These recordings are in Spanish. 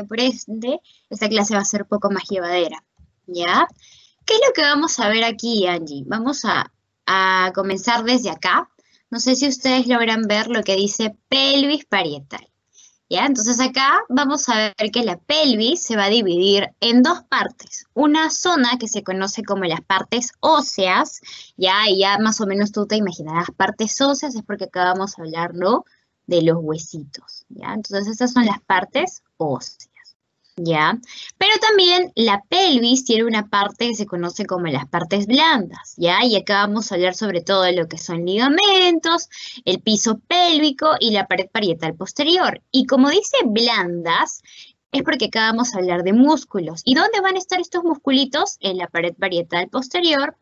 por ende, esta clase va a ser un poco más llevadera, ¿ya? ¿Qué es lo que vamos a ver aquí, Angie? Vamos a comenzar desde acá. No sé si ustedes logran ver lo que dice pelvis parietal. ¿Ya? Entonces acá vamos a ver que la pelvis se va a dividir en dos partes. Una zona que se conoce como las partes óseas, ¿ya? Y ya más o menos tú te imaginarás partes óseas, es porque acá vamos a hablar, ¿no? De los huesitos, ¿ya? Entonces estas son las partes óseas. ¿Ya? Pero también la pelvis tiene una parte que se conoce como las partes blandas, ¿ya? Y acá vamos a hablar sobre todo de lo que son ligamentos, el piso pélvico y la pared parietal posterior. Y como dice blandas, es porque acá vamos a hablar de músculos. ¿Y dónde van a estar estos musculitos? En la pared parietal posterior,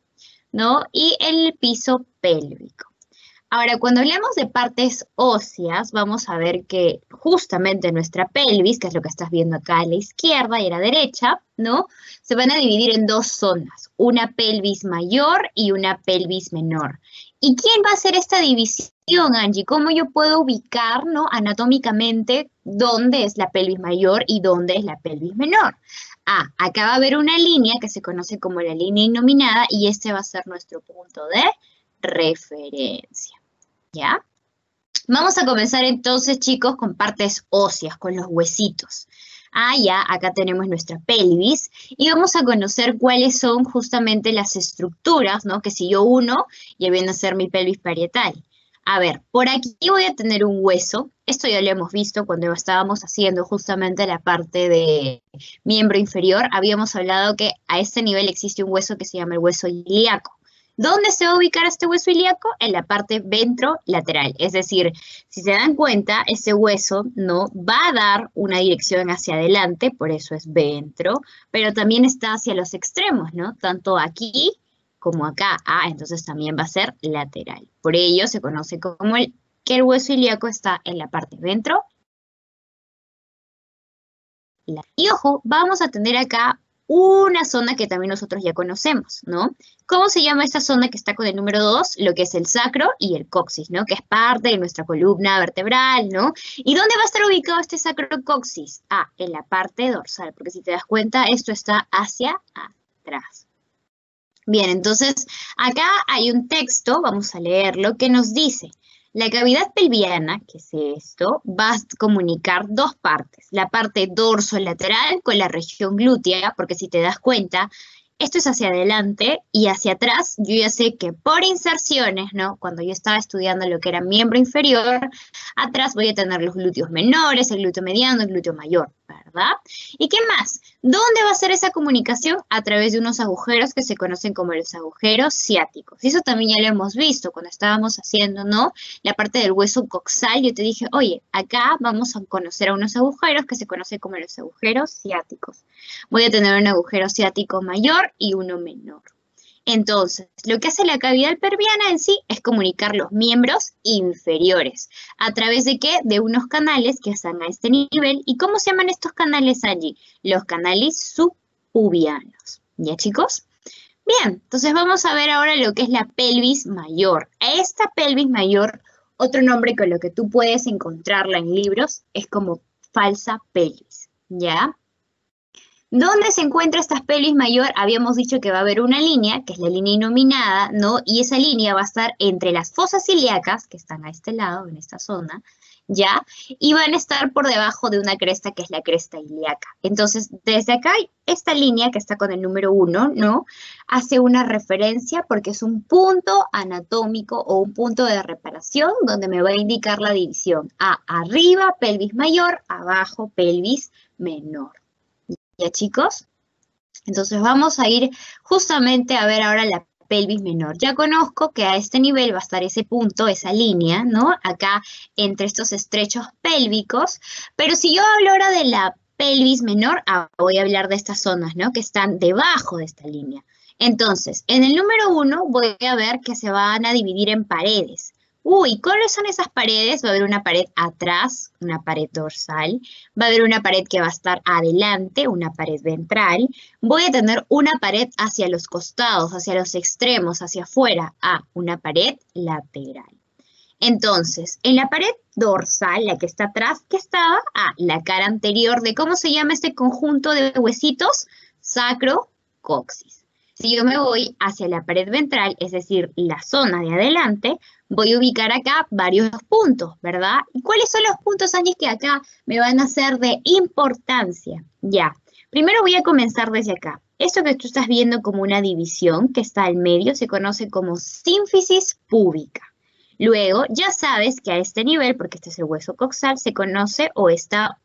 ¿no? Y en el piso pélvico. Ahora, cuando hablamos de partes óseas, vamos a ver que justamente nuestra pelvis, que es lo que estás viendo acá a la izquierda y a la derecha, ¿no? Se van a dividir en dos zonas, una pelvis mayor y una pelvis menor. ¿Y quién va a hacer esta división, Angie? ¿Cómo yo puedo ubicar, ¿no? Anatómicamente dónde es la pelvis mayor y dónde es la pelvis menor? Ah, acá va a haber una línea que se conoce como la línea innominada y este va a ser nuestro punto de referencia. ¿Ya? Vamos a comenzar entonces, chicos, con partes óseas, con los huesitos. Ah, ya, acá tenemos nuestra pelvis y vamos a conocer cuáles son justamente las estructuras, ¿no? Que si yo uno, ya viene a ser mi pelvis parietal. A ver, por aquí voy a tener un hueso. Esto ya lo hemos visto cuando estábamos haciendo justamente la parte de miembro inferior. Habíamos hablado que a este nivel existe un hueso que se llama el hueso ilíaco. ¿Dónde se va a ubicar este hueso ilíaco? En la parte ventrolateral. Es decir, si se dan cuenta, ese hueso no va a dar una dirección hacia adelante, por eso es ventro, pero también está hacia los extremos, ¿no? Tanto aquí como acá. Ah, entonces también va a ser lateral. Por ello se conoce como que el hueso ilíaco está en la parte ventro. Y ojo, vamos a tener acá una zona que también nosotros ya conocemos, ¿no? ¿Cómo se llama esta zona que está con el número 2? Lo que es el sacro y el coxis, ¿no? Que es parte de nuestra columna vertebral, ¿no? ¿Y dónde va a estar ubicado este sacrocoxis? Ah, en la parte dorsal, porque si te das cuenta, esto está hacia atrás. Bien, entonces acá hay un texto, vamos a leerlo, que nos dice, la cavidad pelviana, que es esto, va a comunicar dos partes, la parte dorsolateral con la región glútea, porque si te das cuenta, esto es hacia adelante y hacia atrás, yo ya sé que por inserciones, ¿no? Cuando yo estaba estudiando lo que era miembro inferior, atrás voy a tener los glúteos menores, el glúteo mediano, el glúteo mayor, ¿verdad? ¿Y qué más? ¿Dónde va a ser esa comunicación? A través de unos agujeros que se conocen como los agujeros ciáticos. Y eso también ya lo hemos visto cuando estábamos haciendo, ¿no? La parte del hueso coxal, yo te dije, oye, acá vamos a conocer a unos agujeros que se conocen como los agujeros ciáticos. Voy a tener un agujero ciático mayor y uno menor. Entonces, lo que hace la cavidad pelviana en sí es comunicar los miembros inferiores. ¿A través de qué? De unos canales que están a este nivel. ¿Y cómo se llaman estos canales allí? Los canales subpubianos. ¿Ya, chicos? Bien, entonces vamos a ver ahora lo que es la pelvis mayor. A esta pelvis mayor, otro nombre con lo que tú puedes encontrarla en libros es como falsa pelvis. ¿Ya? ¿Dónde se encuentra esta pelvis mayor? Habíamos dicho que va a haber una línea, que es la línea inominada, ¿no? Y esa línea va a estar entre las fosas ilíacas, que están a este lado, en esta zona, ¿ya? Y van a estar por debajo de una cresta, que es la cresta ilíaca. Entonces, desde acá, esta línea, que está con el número 1, ¿no? Hace una referencia porque es un punto anatómico o un punto de reparación donde me va a indicar la división. Arriba, pelvis mayor, abajo, pelvis menor. ¿Ya, chicos? Entonces vamos a ir justamente a ver ahora la pelvis menor. Ya conozco que a este nivel va a estar ese punto, esa línea, ¿no? Acá entre estos estrechos pélvicos. Pero si yo hablo ahora de la pelvis menor, voy a hablar de estas zonas, ¿no? Que están debajo de esta línea. Entonces, en el número 1 voy a ver que se van a dividir en paredes. Uy, ¿cuáles son esas paredes? Va a haber una pared atrás, una pared dorsal. Va a haber una pared que va a estar adelante, una pared ventral. Voy a tener una pared hacia los costados, hacia los extremos, hacia afuera. Una pared lateral. Entonces, en la pared dorsal, la que está atrás, ¿qué estaba? Ah, la cara anterior de cómo se llama este conjunto de huesitos, sacrocoxis. Si yo me voy hacia la pared ventral, es decir, la zona de adelante, voy a ubicar acá varios puntos, ¿verdad? ¿Y cuáles son los puntos, Angie, que acá me van a ser de importancia? Ya, primero voy a comenzar desde acá. Esto que tú estás viendo como una división que está al medio se conoce como sínfisis púbica. Luego, ya sabes que a este nivel, porque este es el hueso coxal, se conoce o está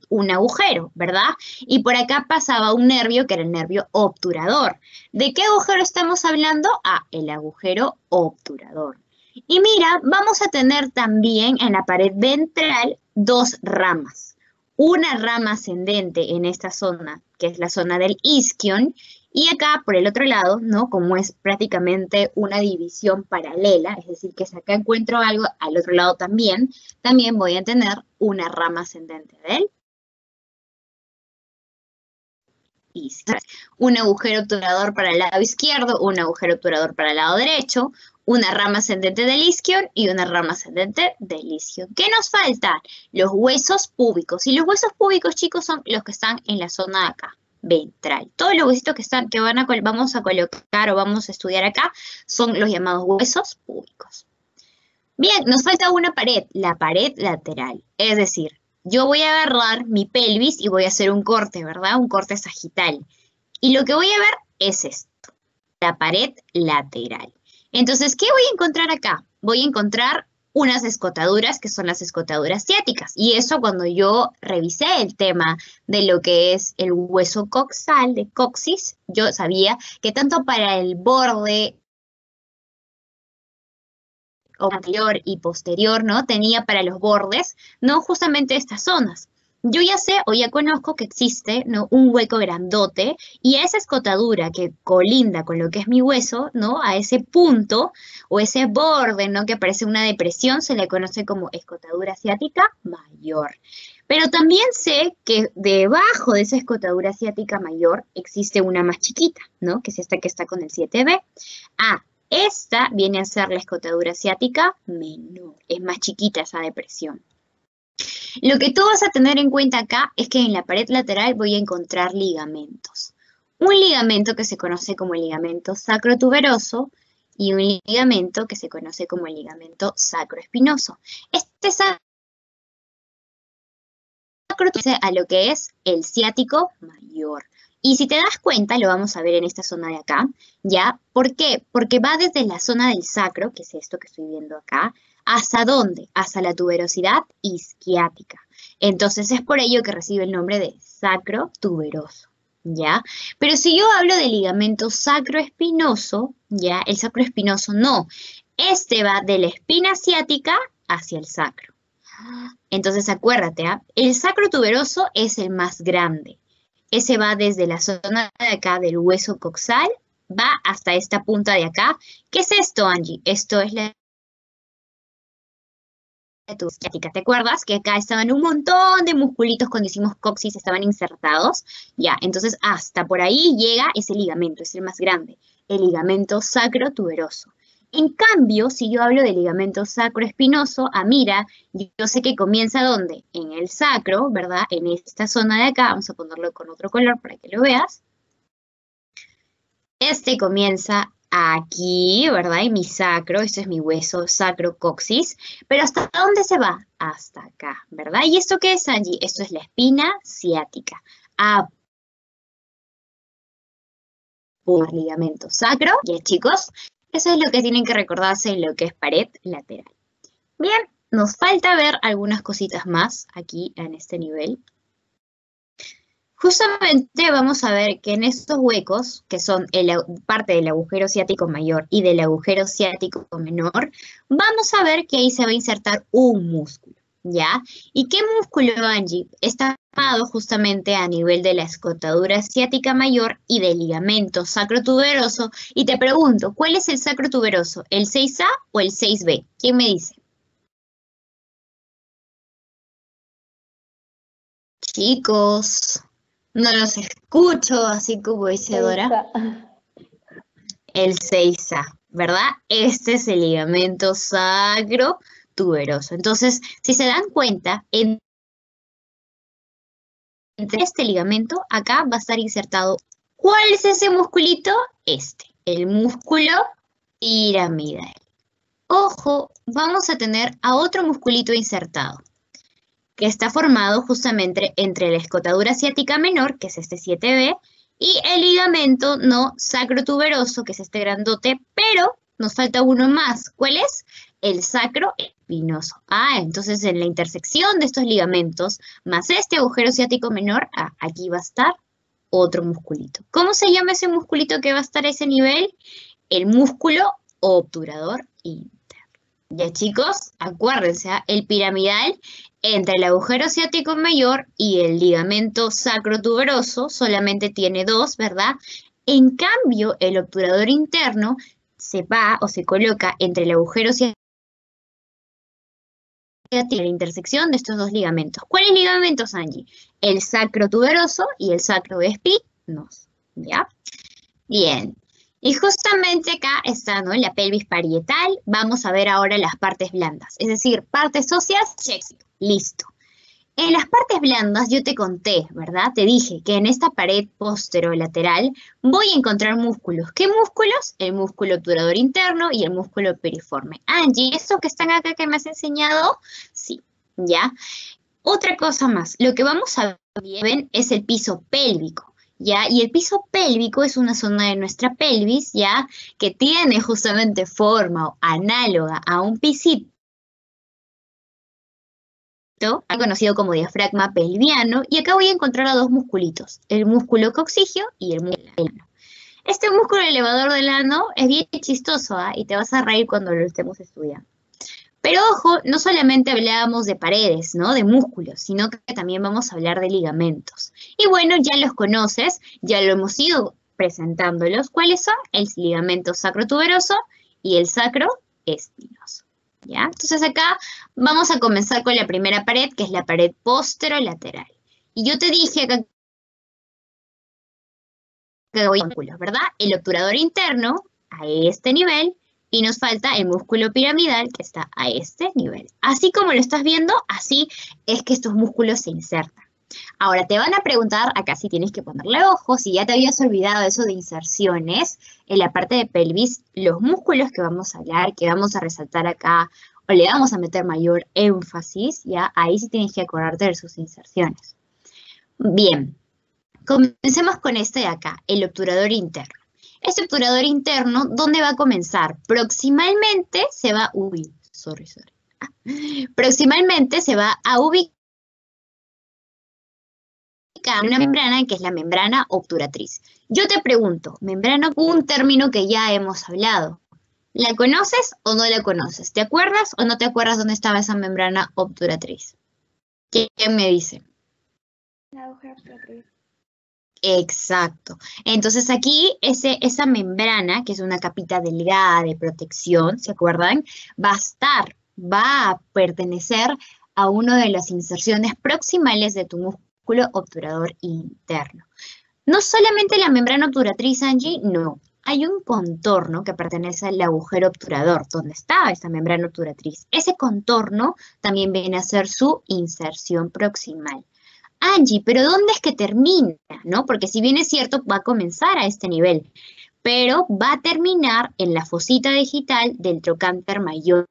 un agujero, ¿verdad? Y por acá pasaba un nervio que era el nervio obturador. ¿De qué agujero estamos hablando? Ah, el agujero obturador. Y mira, vamos a tener también en la pared ventral dos ramas. Una rama ascendente en esta zona, que es la zona del isquion, y acá, por el otro lado, ¿no? Como es prácticamente una división paralela, es decir, que si acá encuentro algo, al otro lado también voy a tener una rama ascendente del isquion. Un agujero obturador para el lado izquierdo, un agujero obturador para el lado derecho, una rama ascendente del isquion y una rama ascendente del isquion. ¿Qué nos falta? Los huesos púbicos. Y los huesos púbicos, chicos, son los que están en la zona de acá, ventral. Todos los huesitos que están, que vamos a colocar o vamos a estudiar acá, son los llamados huesos púbicos. Bien, nos falta una pared, la pared lateral. Es decir, yo voy a agarrar mi pelvis y voy a hacer un corte, ¿verdad? Un corte sagital. Y lo que voy a ver es esto, la pared lateral. Entonces, ¿qué voy a encontrar acá? Voy a encontrar unas escotaduras que son las escotaduras ciáticas. Y eso cuando yo revisé el tema de lo que es el hueso coxal, de coxis, yo sabía que tanto para el borde anterior y posterior, ¿no? Tenía para los bordes, ¿no? Justamente estas zonas. Yo ya sé o ya conozco que existe, ¿no? Un hueco grandote y a esa escotadura que colinda con lo que es mi hueso, ¿no? A ese punto o ese borde, ¿no? Que parece una depresión, se le conoce como escotadura ciática mayor. Pero también sé que debajo de esa escotadura ciática mayor existe una más chiquita, ¿no? Que es esta que está con el 7B. Ah, esta viene a ser la escotadura ciática menor. Es más chiquita esa depresión. Lo que tú vas a tener en cuenta acá es que en la pared lateral voy a encontrar ligamentos. Un ligamento que se conoce como el ligamento sacrotuberoso y un ligamento que se conoce como el ligamento sacroespinoso. Este sacro a lo que es el ciático mayor. Y si te das cuenta, lo vamos a ver en esta zona de acá, ¿ya? ¿Por qué? Porque va desde la zona del sacro, que es esto que estoy viendo acá, ¿hasta dónde? Hasta la tuberosidad isquiática. Entonces es por ello que recibe el nombre de sacrotuberoso, ¿ya? Pero si yo hablo del ligamento sacroespinoso, ¿ya? El sacroespinoso no. Este va de la espina ciática hacia el sacro. Entonces acuérdate, ¿ah? El sacrotuberoso es el más grande. Ese va desde la zona de acá del hueso coxal, va hasta esta punta de acá. ¿Qué es esto, Angie? Esto es la ciática. ¿Te acuerdas que acá estaban un montón de musculitos cuando hicimos coxis, estaban insertados? Ya, entonces hasta por ahí llega ese ligamento, es el más grande, el ligamento sacrotuberoso. En cambio, si yo hablo del ligamento sacroespinoso, mira, yo sé que comienza ¿dónde? En el sacro, ¿verdad? En esta zona de acá, vamos a ponerlo con otro color para que lo veas. Este comienza aquí, ¿verdad? En mi sacro, este es mi hueso sacrocoxis, pero ¿hasta dónde se va? Hasta acá, ¿verdad? ¿Y esto qué es, Angie? Esto es la espina ciática. Por ligamento sacro, ya chicos, eso es lo que tienen que recordarse en lo que es pared lateral. Bien, nos falta ver algunas cositas más aquí en este nivel. Justamente vamos a ver que en estos huecos, que son parte del agujero ciático mayor y del agujero ciático menor, vamos a ver que ahí se va a insertar un músculo, ¿ya? ¿Y qué músculo, Angie? Está formado justamente a nivel de la escotadura ciática mayor y del ligamento sacrotuberoso. Y te pregunto, ¿cuál es el sacrotuberoso? ¿El 6A o el 6B? ¿Quién me dice? Chicos, no los escucho, así como dice Dora. El 6A, ¿verdad? Este es el ligamento sacrotuberoso. tuberoso. Entonces, si se dan cuenta, entre este ligamento, acá va a estar insertado. ¿Cuál es ese musculito? Este, el músculo piramidal. Ojo, vamos a tener a otro musculito insertado, que está formado justamente entre la escotadura ciática menor, que es este 7B, y el ligamento no sacrotuberoso, que es este grandote, pero nos falta uno más. ¿Cuál es? El sacroespinoso. Entonces en la intersección de estos ligamentos, más este agujero ciático menor, aquí va a estar otro musculito. ¿Cómo se llama ese musculito que va a estar a ese nivel? El músculo obturador interno. Ya chicos, acuérdense, el piramidal entre el agujero ciático mayor y el ligamento sacrotuberoso solamente tiene dos, ¿verdad? En cambio, el obturador interno se va o se coloca entre el agujero ciático y la intersección de estos dos ligamentos. ¿Cuáles ligamentos, Angie? El sacrotuberoso y el sacroespinoso, ¿ya? Bien. Y justamente acá está, ¿no?, la pelvis parietal. Vamos a ver ahora las partes blandas, es decir, partes óseas, check, listo. En las partes blandas yo te conté, ¿verdad? Te dije que en esta pared posterolateral voy a encontrar músculos. ¿Qué músculos? El músculo obturador interno y el músculo piriforme. Angie, ¿estos que están acá que me has enseñado? Sí, ¿ya? Otra cosa más, lo que vamos a ver es el piso pélvico. ¿Ya? Y el piso pélvico es una zona de nuestra pelvis, ¿ya?, que tiene justamente forma análoga a un pisito, conocido como diafragma pelviano, y acá voy a encontrar a dos musculitos, el músculo coccigio y el músculo ano. Este músculo elevador del ano es bien chistoso, y te vas a reír cuando lo estemos estudiando. Pero ojo, no solamente hablábamos de paredes, ¿no?, de músculos, sino que también vamos a hablar de ligamentos. Y bueno, ya los conoces, ya lo hemos ido presentándolos. ¿Cuáles son? El ligamento sacrotuberoso y el sacroespinoso, ¿ya? Entonces acá vamos a comenzar con la primera pared, que es la pared posterolateral. Y yo te dije acá que voy a músculos, ¿verdad? El obturador interno a este nivel, y nos falta el músculo piramidal que está a este nivel. Así como lo estás viendo, así es que estos músculos se insertan. Ahora te van a preguntar, acá sí tienes que ponerle ojo, si ya te habías olvidado eso de inserciones, en la parte de pelvis, los músculos que vamos a hablar, que vamos a resaltar acá, o le vamos a meter mayor énfasis, ya ahí sí tienes que acordarte de sus inserciones. Bien, comencemos con este de acá, el obturador interno. Este obturador interno, ¿dónde va a comenzar? Proximalmente se va a Proximalmente se va a ubicar una membrana que es la membrana obturatriz. Yo te pregunto, membrana, un término que ya hemos hablado. ¿La conoces o no la conoces? ¿Te acuerdas o no te acuerdas dónde estaba esa membrana obturatriz? ¿Quién me dice? La agujero obturatriz. Exacto. Entonces aquí esa membrana, que es una capita delgada de protección, ¿se acuerdan? Va a pertenecer a una de las inserciones proximales de tu músculo obturador interno. No solamente la membrana obturatriz, Angie, no. Hay un contorno que pertenece al agujero obturador, donde está esa membrana obturatriz. Ese contorno también viene a ser su inserción proximal. Angie, pero ¿dónde es que termina? ¿No? Porque si bien es cierto, va a comenzar a este nivel, pero va a terminar en la fosita digital del trocánter mayor.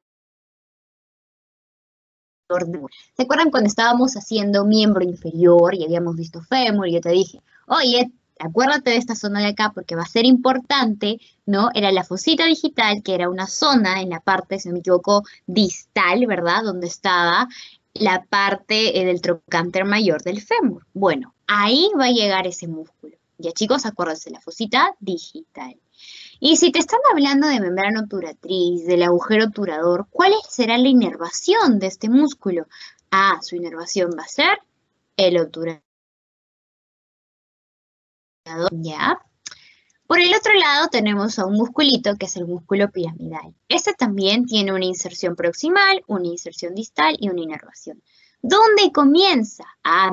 ¿Se acuerdan cuando estábamos haciendo miembro inferior y habíamos visto fémur y yo te dije, oye, acuérdate de esta zona de acá porque va a ser importante, ¿no? Era la fosita digital, que era una zona en la parte, si no me equivoco, distal, ¿verdad? Donde estaba la parte del trocánter mayor del fémur. Bueno, ahí va a llegar ese músculo. Ya chicos, acuérdense, la fosita digital. Y si te están hablando de membrana obturatriz, del agujero obturador, ¿cuál será la inervación de este músculo? Su inervación va a ser el obturador. ¿Ya? Por el otro lado tenemos a un musculito que es el músculo piramidal. Este también tiene una inserción proximal, una inserción distal y una inervación. ¿Dónde comienza?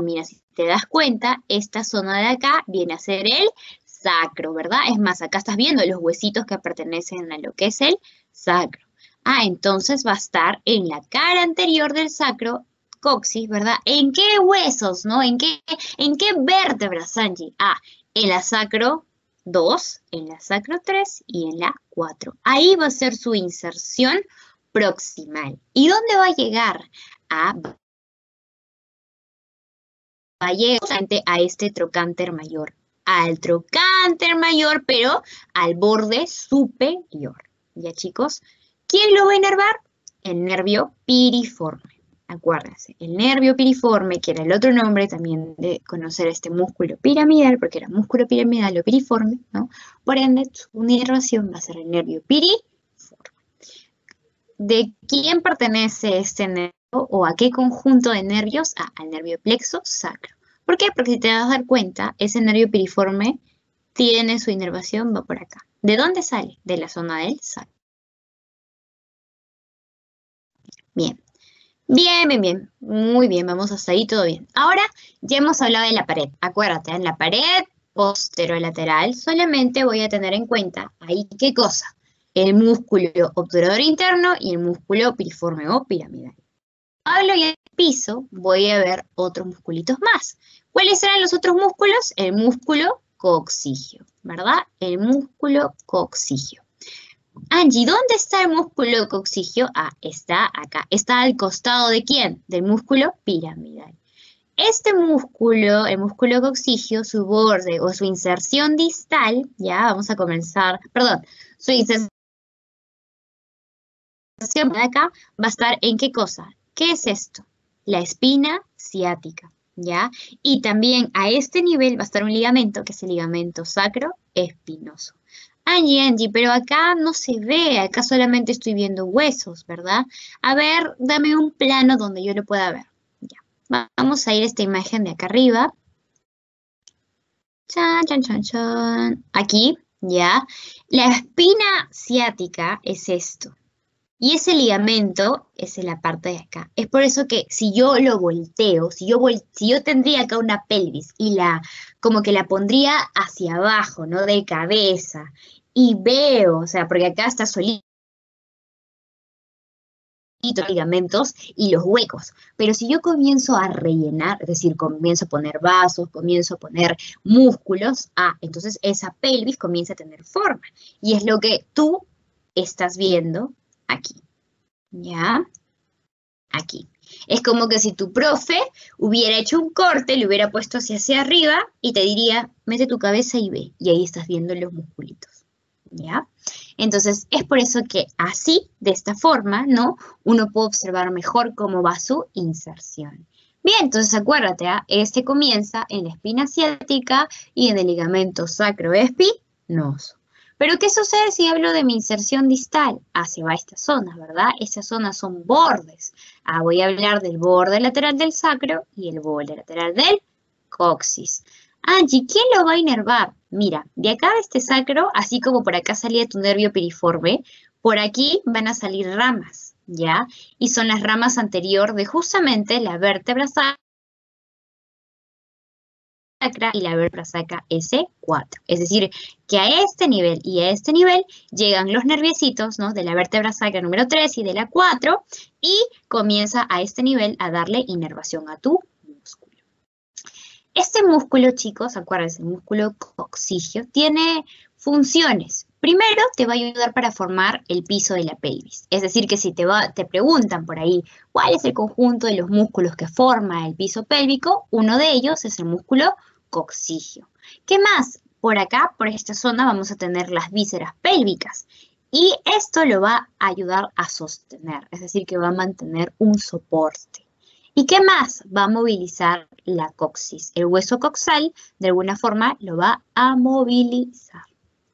Mira, si te das cuenta, esta zona de acá viene a ser el sacro, ¿verdad? Es más, acá estás viendo los huesitos que pertenecen a lo que es el sacro. Entonces va a estar en la cara anterior del sacro coxis, ¿verdad? ¿En qué huesos, no? ¿En qué vértebras, Angie? En la sacro 2, en la sacro 3 y en la 4. Ahí va a ser su inserción proximal. ¿Y dónde va a llegar? Va a llegar justamente a este trocánter mayor. Al trocánter mayor, pero al borde superior. ¿Ya, chicos? ¿Quién lo va a inervar? El nervio piriforme. Acuérdense, el nervio piriforme, que era el otro nombre también de conocer este músculo piramidal, porque era músculo piramidal o piriforme, ¿no? Por ende, su inervación va a ser el nervio piriforme. ¿De quién pertenece este nervio o a qué conjunto de nervios? Al nervio plexo sacro. ¿Por qué? Porque si te vas a dar cuenta, ese nervio piriforme tiene su inervación, va por acá. ¿De dónde sale? De la zona del sacro. Bien. Bien, bien, bien. Muy bien, vamos hasta ahí, todo bien. Ahora ya hemos hablado de la pared. Acuérdate, en la pared posterolateral solamente voy a tener en cuenta ahí qué cosa. El músculo obturador interno y el músculo piriforme o piramidal. Hablo ya del piso, voy a ver otros musculitos más. ¿Cuáles serán los otros músculos? El músculo coxigio, ¿verdad? El músculo coxigio. Angie, ¿dónde está el músculo coxigio? Está acá. ¿Está al costado de quién? Del músculo piramidal. Este músculo, el músculo coxigio, su borde o su inserción distal, ya vamos a comenzar, perdón, su inserción de acá va a estar ¿en qué cosa? ¿Qué es esto? La espina ciática, ¿ya? Y también a este nivel va a estar un ligamento, que es el ligamento sacroespinoso. Angie, pero acá no se ve, acá solamente estoy viendo huesos, ¿verdad? A ver, dame un plano donde yo lo pueda ver. Ya. Vamos a ir a esta imagen de acá arriba. Chan, chan, chan, chan. Aquí, ¿ya? La espina ciática es esto. Y ese ligamento es en la parte de acá. Es por eso que si yo lo volteo, si yo tendría acá una pelvis y como que la pondría hacia abajo, ¿no? De cabeza. Y veo, o sea, porque acá está solito los ligamentos y los huecos. Pero si yo comienzo a rellenar, es decir, comienzo a poner vasos, comienzo a poner músculos, entonces esa pelvis comienza a tener forma. Y es lo que tú estás viendo aquí. ¿Ya? Aquí. Es como que si tu profe hubiera hecho un corte, le hubiera puesto hacia arriba y te diría, mete tu cabeza y ve. Y ahí estás viendo los musculitos. ¿Ya? Entonces, es por eso que así, de esta forma, ¿no? Uno puede observar mejor cómo va su inserción. Bien, entonces acuérdate, este comienza en la espina ciática y en el ligamento sacroespinoso. Pero, ¿qué sucede si hablo de mi inserción distal? Se va a esta zona, ¿verdad? Estas zonas son bordes. Voy a hablar del borde lateral del sacro y el borde lateral del coxis. Angie, ¿quién lo va a inervar? Mira, de acá de este sacro, así como por acá salía tu nervio piriforme, por aquí van a salir ramas, ¿ya? Y son las ramas anterior de justamente la vértebra sacra y la vértebra sacra S4. Es decir, que a este nivel y a este nivel llegan los nerviecitos, ¿no? De la vértebra sacra número 3 y de la 4 y comienza a este nivel a darle inervación a tu músculo. Este músculo, chicos, acuérdense, el músculo coxigio, tiene funciones. Primero, te va a ayudar para formar el piso de la pelvis. Es decir, que si te preguntan por ahí cuál es el conjunto de los músculos que forma el piso pélvico, uno de ellos es el músculo coxigio. ¿Qué más? Por acá, por esta zona, vamos a tener las vísceras pélvicas. Y esto lo va a ayudar a sostener, es decir, que va a mantener un soporte. ¿Y qué más? Va a movilizar la coxis. El hueso coxal, de alguna forma, lo va a movilizar.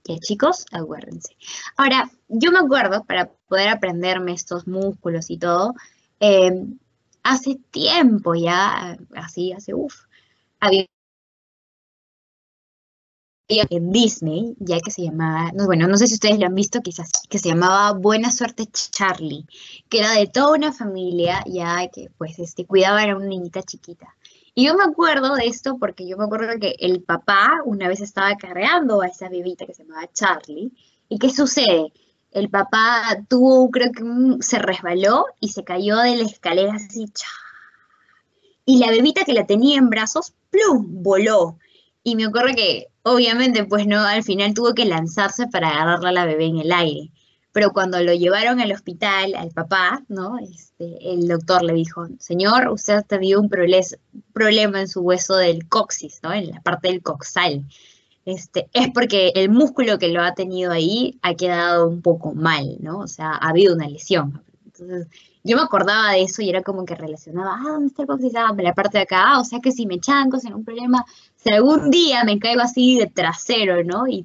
¿Ya, chicos? Acuérdense. Ahora, yo me acuerdo, para poder aprenderme estos músculos y todo, hace tiempo ya, había en Disney, ya que se llamaba, bueno, no sé si ustedes lo han visto, quizás, que se llamaba Buena Suerte Charlie, que era de toda una familia, ya que pues cuidaban a una niñita chiquita. Y yo me acuerdo de esto porque yo me acuerdo que el papá una vez estaba cargando a esa bebita que se llamaba Charlie. ¿Y qué sucede? el papá tuvo, creo que se resbaló y se cayó de la escalera así, ¡cha! Y la bebita que la tenía en brazos, ¡plum!, voló. Y me acuerdo que, obviamente, pues no, al final tuvo que lanzarse para agarrarla a la bebé en el aire. Pero cuando lo llevaron al hospital, al papá, ¿no? El doctor le dijo, señor, usted ha tenido un problema en su hueso del coxis, ¿no? En la parte del coxal. Es porque el músculo que lo ha tenido ahí ha quedado un poco mal, ¿no? O sea, ha habido una lesión. Entonces, yo me acordaba de eso y era como que relacionaba, ¿dónde está el coxis? La parte de acá, o sea que si me chanco, si hay un problema, si algún día me caigo así de trasero, ¿no? Y,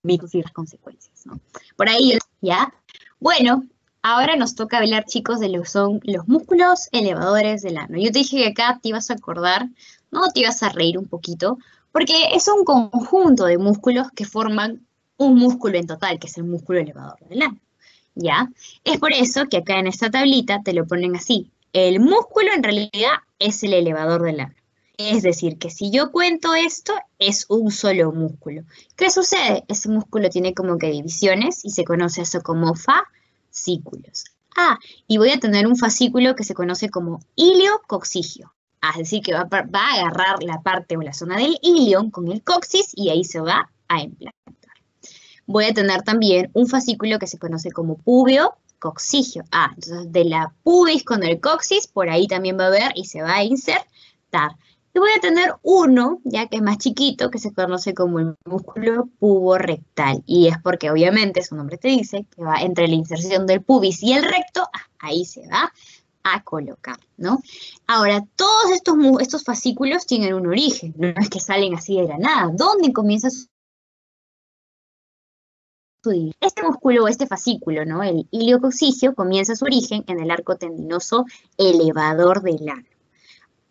y las consecuencias, ¿no? Por ahí, ¿ya? Bueno, ahora nos toca hablar, chicos, de lo que son los músculos elevadores del ano. Yo te dije que acá te ibas a acordar, no te ibas a reír un poquito, porque es un conjunto de músculos que forman un músculo en total, que es el músculo elevador del ano, ¿ya? Es por eso que acá en esta tablita te lo ponen así. El músculo en realidad es el elevador del ano. Es decir, que si yo cuento esto, es un solo músculo. ¿Qué sucede? Ese músculo tiene como que divisiones y se conoce eso como fascículos. Y voy a tener un fascículo que se conoce como ilio-coxigio. Es decir, que va a agarrar la parte o la zona del ilion con el coxis y ahí se va a implantar. Voy a tener también un fascículo que se conoce como pubio-coxigio. Entonces de la pubis con el coxis, por ahí también va a haber y se va a insertar. Y voy a tener uno, ya que es más chiquito, que se conoce como el músculo puborectal. Y es porque obviamente su nombre te dice que va entre la inserción del pubis y el recto, ahí se va a colocar, ¿no? Ahora, todos estos fascículos tienen un origen, no es que salen así de la nada. ¿Dónde comienza su este músculo, este fascículo, ¿no? El iliocoxigio comienza su origen en el arco tendinoso elevador del ano.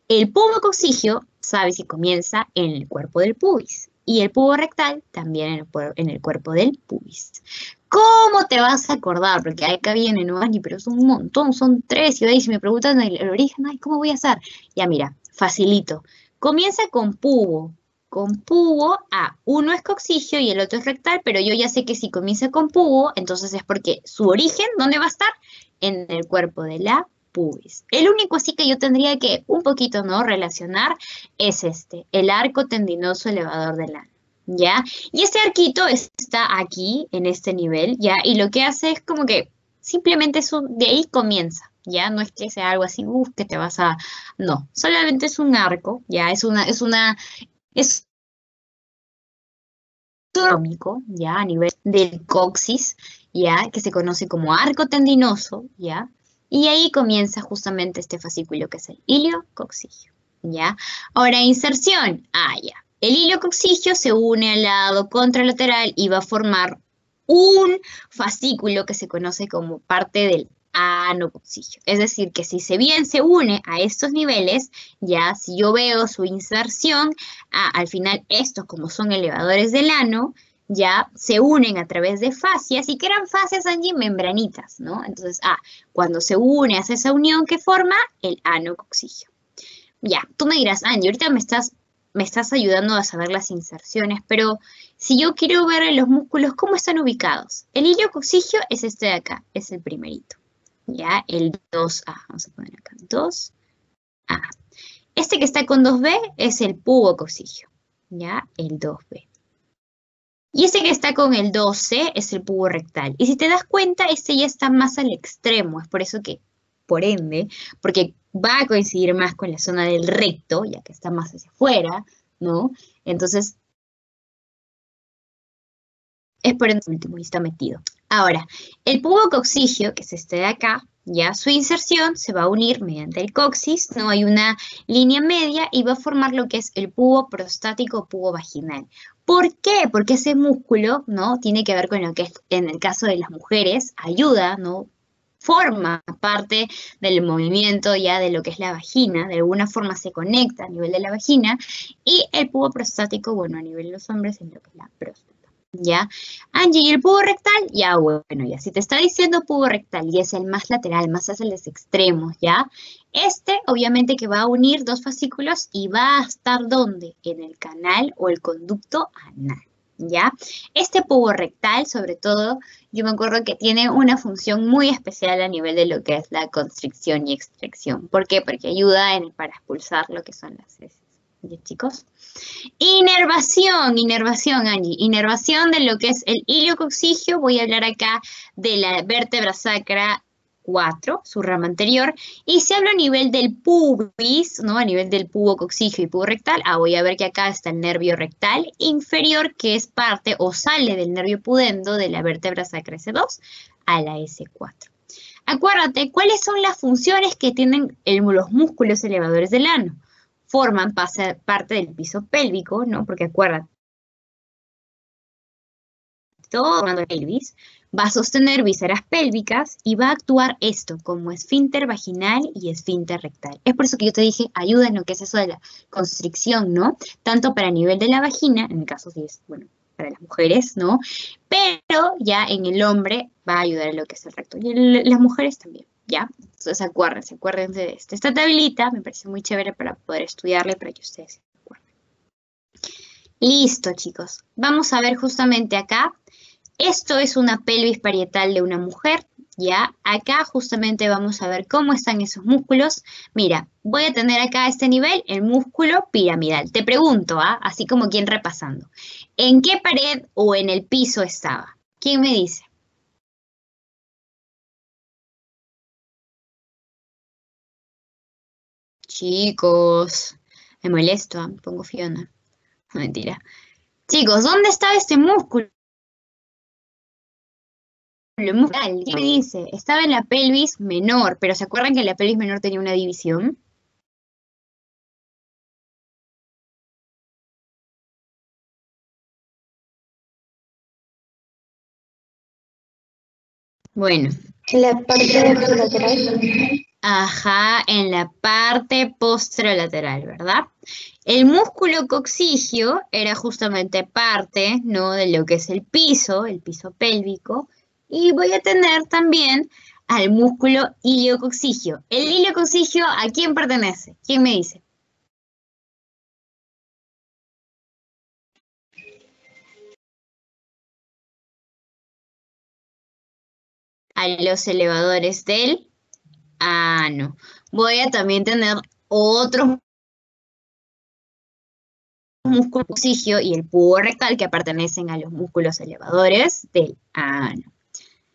El pubocoxigio, sabes, si comienza en el cuerpo del pubis. Y el puborectal también en el cuerpo del pubis. ¿Cómo te vas a acordar? Porque acá viene, no, Angie, pero son un montón, son 3. Y ahí si me preguntan el origen, ay, ¿cómo voy a hacer? Ya mira, facilito. Comienza con pubo. Con pubo, uno es coxigio y el otro es rectal, pero yo ya sé que si comienza con pubo, entonces es porque su origen, ¿dónde va a estar? En el cuerpo de la pubis. El único así que yo tendría que un poquito, ¿no?, relacionar es el arco tendinoso elevador del ano, ¿ya? Y este arquito está aquí, en este nivel, ¿ya? Y lo que hace es como que simplemente de ahí comienza, ¿ya? No es que sea algo así, que te vas a... No, solamente es un arco, ¿ya? Es atómico, ¿ya? A nivel del coxis, ¿ya? Que se conoce como arco tendinoso, ¿ya? Y ahí comienza justamente este fascículo que es el iliocoxigio, ¿ya? Ahora, inserción. Ya. El iliocoxigio se une al lado contralateral y va a formar un fascículo que se conoce como parte del anocoxigio. Es decir, que si bien se une a estos niveles, ya si yo veo su inserción, al final estos como son elevadores del ano, ya se unen a través de fascias. ¿Y qué eran fascias, Angie? Membranitas, ¿no? Entonces, cuando se une, hace esa unión que forma el anocoxigio. Ya, tú me dirás, Angie, ahorita me estás ayudando a saber las inserciones, pero si yo quiero ver los músculos, ¿cómo están ubicados? El iliocoxigio es este de acá, es el primerito. Ya, el 2A, vamos a poner acá, 2A. Este que está con 2B es el pubocoxigio, ya, el 2B. Y ese que está con el 2C es el puborectal. Y si te das cuenta, este ya está más al extremo, es por eso que, por ende, porque va a coincidir más con la zona del recto, ya que está más hacia afuera, ¿no? Entonces, es por el último y está metido. Ahora, el pubocoxigio, que es este de acá, ya su inserción se va a unir mediante el coxis, ¿no? Hay una línea media y va a formar lo que es el pubo prostático pubo vaginal. ¿Por qué? Porque ese músculo, ¿no?, tiene que ver con lo que es, en el caso de las mujeres, ayuda, ¿no?, forma parte del movimiento ya de lo que es la vagina, de alguna forma se conecta a nivel de la vagina, y el pubo prostático, bueno, a nivel de los hombres es lo que es la próstata. ¿Ya? Angie, ¿y el pubo rectal? Ya, bueno, ya. Si te está diciendo pubo rectal y es el más lateral, más hacia los extremos, ¿ya? Obviamente que va a unir dos fascículos y va a estar ¿dónde? En el canal o el conducto anal, ¿ya? Este pubo rectal, sobre todo, yo me acuerdo que tiene una función muy especial a nivel de lo que es la constricción y extracción. ¿Por qué? Porque ayuda para expulsar lo que son las heces. ¿Ya, chicos? Inervación, Angie. Inervación de lo que es el iliococcigio. Voy a hablar acá de la vértebra sacra 4, su rama anterior. Y si hablo a nivel del pubis, ¿no? A nivel del pubo coccigio y pubo rectal, voy a ver que acá está el nervio rectal inferior, que es parte o sale del nervio pudendo de la vértebra sacra S2 a la S4. Acuérdate, ¿cuáles son las funciones que tienen los músculos elevadores del ano? Forman parte del piso pélvico, ¿no? Porque acuérdate, todo formando pelvis, va a sostener vísceras pélvicas y va a actuar esto como esfínter vaginal y esfínter rectal. Es por eso que yo te dije, ayuda en lo que es eso de la constricción, ¿no? Tanto para nivel de la vagina, en el caso si es, bueno, para las mujeres, ¿no? Pero ya en el hombre va a ayudar en lo que es el recto. Y en las mujeres también, ¿ya? Entonces acuérdense de esto. Esta tablita me parece muy chévere para poder estudiarle, para que ustedes se acuerden. Listo, chicos. Vamos a ver justamente acá. Esto es una pelvis parietal de una mujer, ¿ya? Acá justamente vamos a ver cómo están esos músculos. Mira, voy a tener acá a este nivel el músculo piramidal. Te pregunto, así como quien repasando, ¿en qué pared o en el piso estaba? ¿Quién me dice? Chicos, me molesto, pongo Fiona. No, mentira. Chicos, ¿dónde estaba este músculo? Muscular, ¿qué me dice? Estaba en la pelvis menor, pero ¿se acuerdan que la pelvis menor tenía una división? Bueno, En la parte lateral. ajá, en la parte posterolateral, ¿verdad? El músculo coccigio era justamente parte, ¿no? De lo que es el piso pélvico, y voy a tener también al músculo iliococcigio. ¿El iliococcigio a quién pertenece? ¿Quién me dice? A los elevadores del ano. Voy a también tener otros músculos coccigio y el pubo rectal que pertenecen a los músculos elevadores del ano.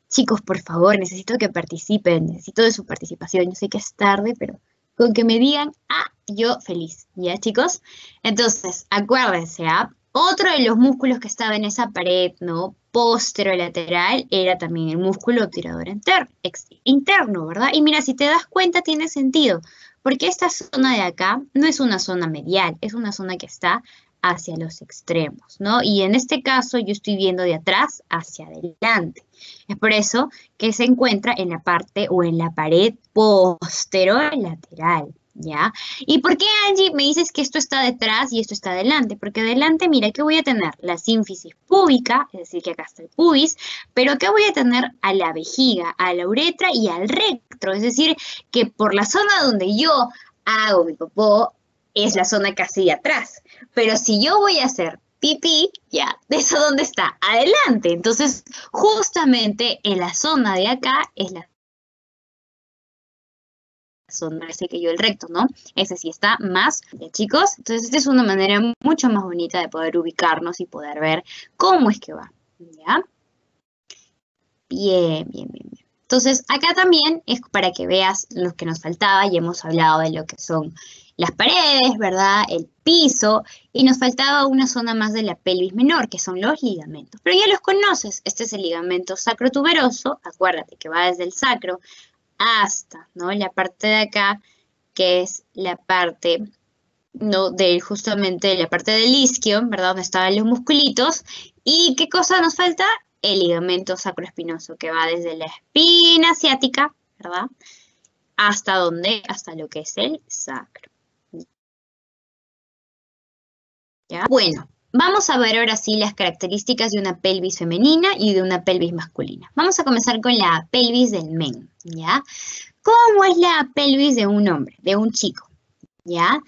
Chicos, por favor, necesito que participen, necesito de su participación. Yo sé que es tarde, pero con que me digan, yo feliz, ¿ya, chicos? Entonces, acuérdense, otro de los músculos que estaba en esa pared, ¿no? Posterolateral, era también el músculo obturador interno, ¿verdad? Y mira, si te das cuenta, tiene sentido, porque esta zona de acá no es una zona medial, es una zona que está hacia los extremos, ¿no? Y en este caso yo estoy viendo de atrás hacia adelante. Es por eso que se encuentra en la parte o en la pared posterolateral, ¿ya? ¿Y por qué, Angie, me dices que esto está detrás y esto está adelante? Porque adelante, mira, ¿qué voy a tener? La sínfisis púbica, es decir, que acá está el pubis, pero ¿qué voy a tener? A la vejiga, a la uretra y al recto, es decir, que por la zona donde yo hago mi popó es la zona casi de atrás. Pero si yo voy a hacer pipí, ya, ¿eso dónde está? Adelante. Entonces, justamente en la zona de acá es la zona, ese que yo el recto, ¿no? Ese sí está más, ¿ya, chicos? Entonces, esta es una manera mucho más bonita de poder ubicarnos y poder ver cómo es que va, ¿ya? Bien, bien, bien, bien. Entonces, acá también es para que veas lo que nos faltaba y hemos hablado de lo que son las paredes, ¿verdad? El piso, y nos faltaba una zona más de la pelvis menor, que son los ligamentos. Pero ya los conoces, este es el ligamento sacrotuberoso, acuérdate que va desde el sacro hasta, ¿no? La parte de acá, que es la parte, ¿no? Justamente la parte del isquio, ¿verdad? Donde estaban los musculitos. ¿Y qué cosa nos falta? El ligamento sacroespinoso, que va desde la espina ciática, ¿verdad? ¿Hasta dónde? Hasta lo que es el sacro. ¿Ya? Bueno, vamos a ver ahora sí las características de una pelvis femenina y de una pelvis masculina. Vamos a comenzar con la pelvis del men, ¿ya? ¿Cómo es la pelvis de un hombre, de un chico? ¿Ya?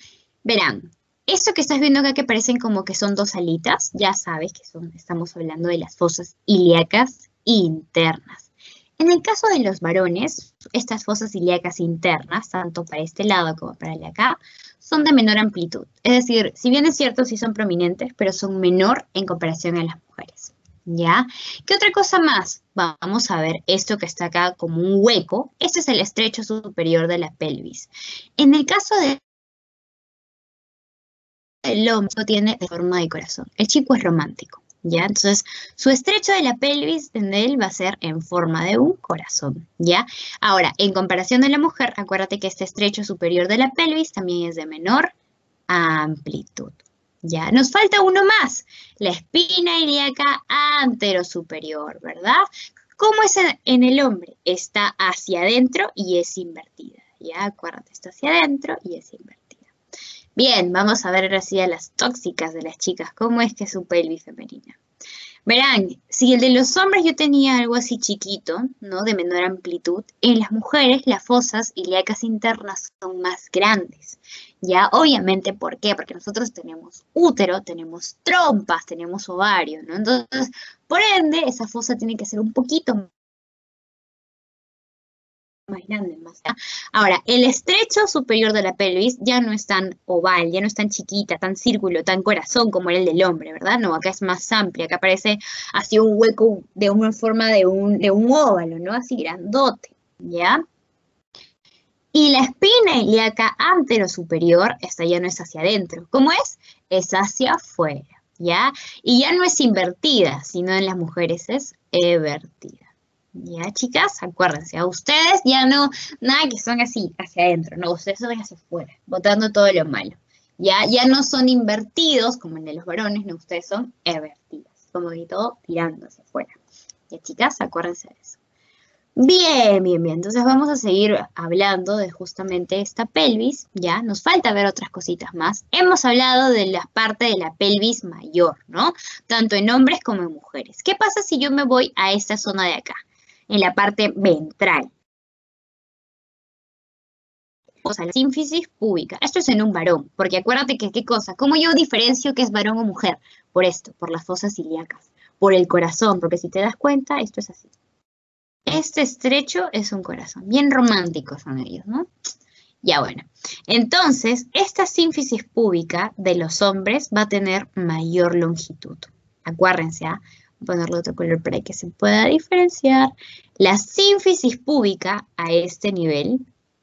Verán, Esto que estás viendo acá que parecen como que son dos alitas, ya sabes que estamos hablando de las fosas ilíacas internas. En el caso de los varones, estas fosas ilíacas internas, tanto para este lado como para el de acá, son de menor amplitud. Es decir, si bien es cierto, sí son prominentes, pero son menor en comparación a las mujeres. ¿Ya? ¿Qué otra cosa más? Vamos a ver esto que está acá como un hueco. Este es el estrecho superior de la pelvis. En el caso de el hombre tiene de forma de corazón. El chico es romántico, ¿ya? Entonces, su estrecho de la pelvis de él va a ser en forma de un corazón, ¿ya? Ahora, en comparación de la mujer, acuérdate que este estrecho superior de la pelvis también es de menor amplitud, ¿ya? Nos falta uno más, la espina ilíaca anterosuperior, ¿verdad? ¿Cómo es en el hombre? Está hacia adentro y es invertida, ¿ya? Acuérdate, está hacia adentro y es invertida. Bien, vamos a ver ahora sí a las tóxicas de las chicas. ¿Cómo es que es su pelvis femenina? Verán, si el de los hombres yo tenía algo así chiquito, ¿no? De menor amplitud, en las mujeres las fosas ilíacas internas son más grandes. Ya, obviamente, ¿por qué? Porque nosotros tenemos útero, tenemos trompas, tenemos ovario, ¿no? Entonces, por ende, esa fosa tiene que ser un poquito más grande, más. Ahora, el estrecho superior de la pelvis ya no es tan oval, ya no es tan chiquita, tan círculo, tan corazón como era el del hombre, ¿verdad? No, acá es más amplia, acá parece así un hueco de una forma de un óvalo, ¿no? Así grandote, ¿ya? Y la espina ilíaca anterosuperior, esta ya no es hacia adentro. ¿Cómo es? Es hacia afuera, ¿ya? Y ya no es invertida, sino en las mujeres es evertida. Ya, chicas, acuérdense, a ustedes ya no, nada que son así, hacia adentro, no, ustedes son hacia afuera, botando todo lo malo. Ya no son invertidos, como el de los varones, no, ustedes son evertidas, como que todo tirando hacia afuera. Ya, chicas, acuérdense de eso. Bien, bien, bien. Entonces vamos a seguir hablando de justamente esta pelvis, ¿ya? Nos falta ver otras cositas más. Hemos hablado de la parte de la pelvis mayor, ¿no? Tanto en hombres como en mujeres. ¿Qué pasa si yo me voy a esta zona de acá, en la parte ventral? O sea, la sínfisis púbica. Esto es en un varón, porque acuérdate que, ¿qué cosa? ¿Cómo yo diferencio qué es varón o mujer? Por esto, por las fosas ilíacas, por el corazón, porque si te das cuenta, esto es así. Este estrecho es un corazón. Bien románticos son ellos, ¿no? Ya bueno. Entonces, esta sínfisis púbica de los hombres va a tener mayor longitud. Acuérdense, ¿ah? Voy a ponerle otro color para que se pueda diferenciar. La sínfisis púbica a este nivel,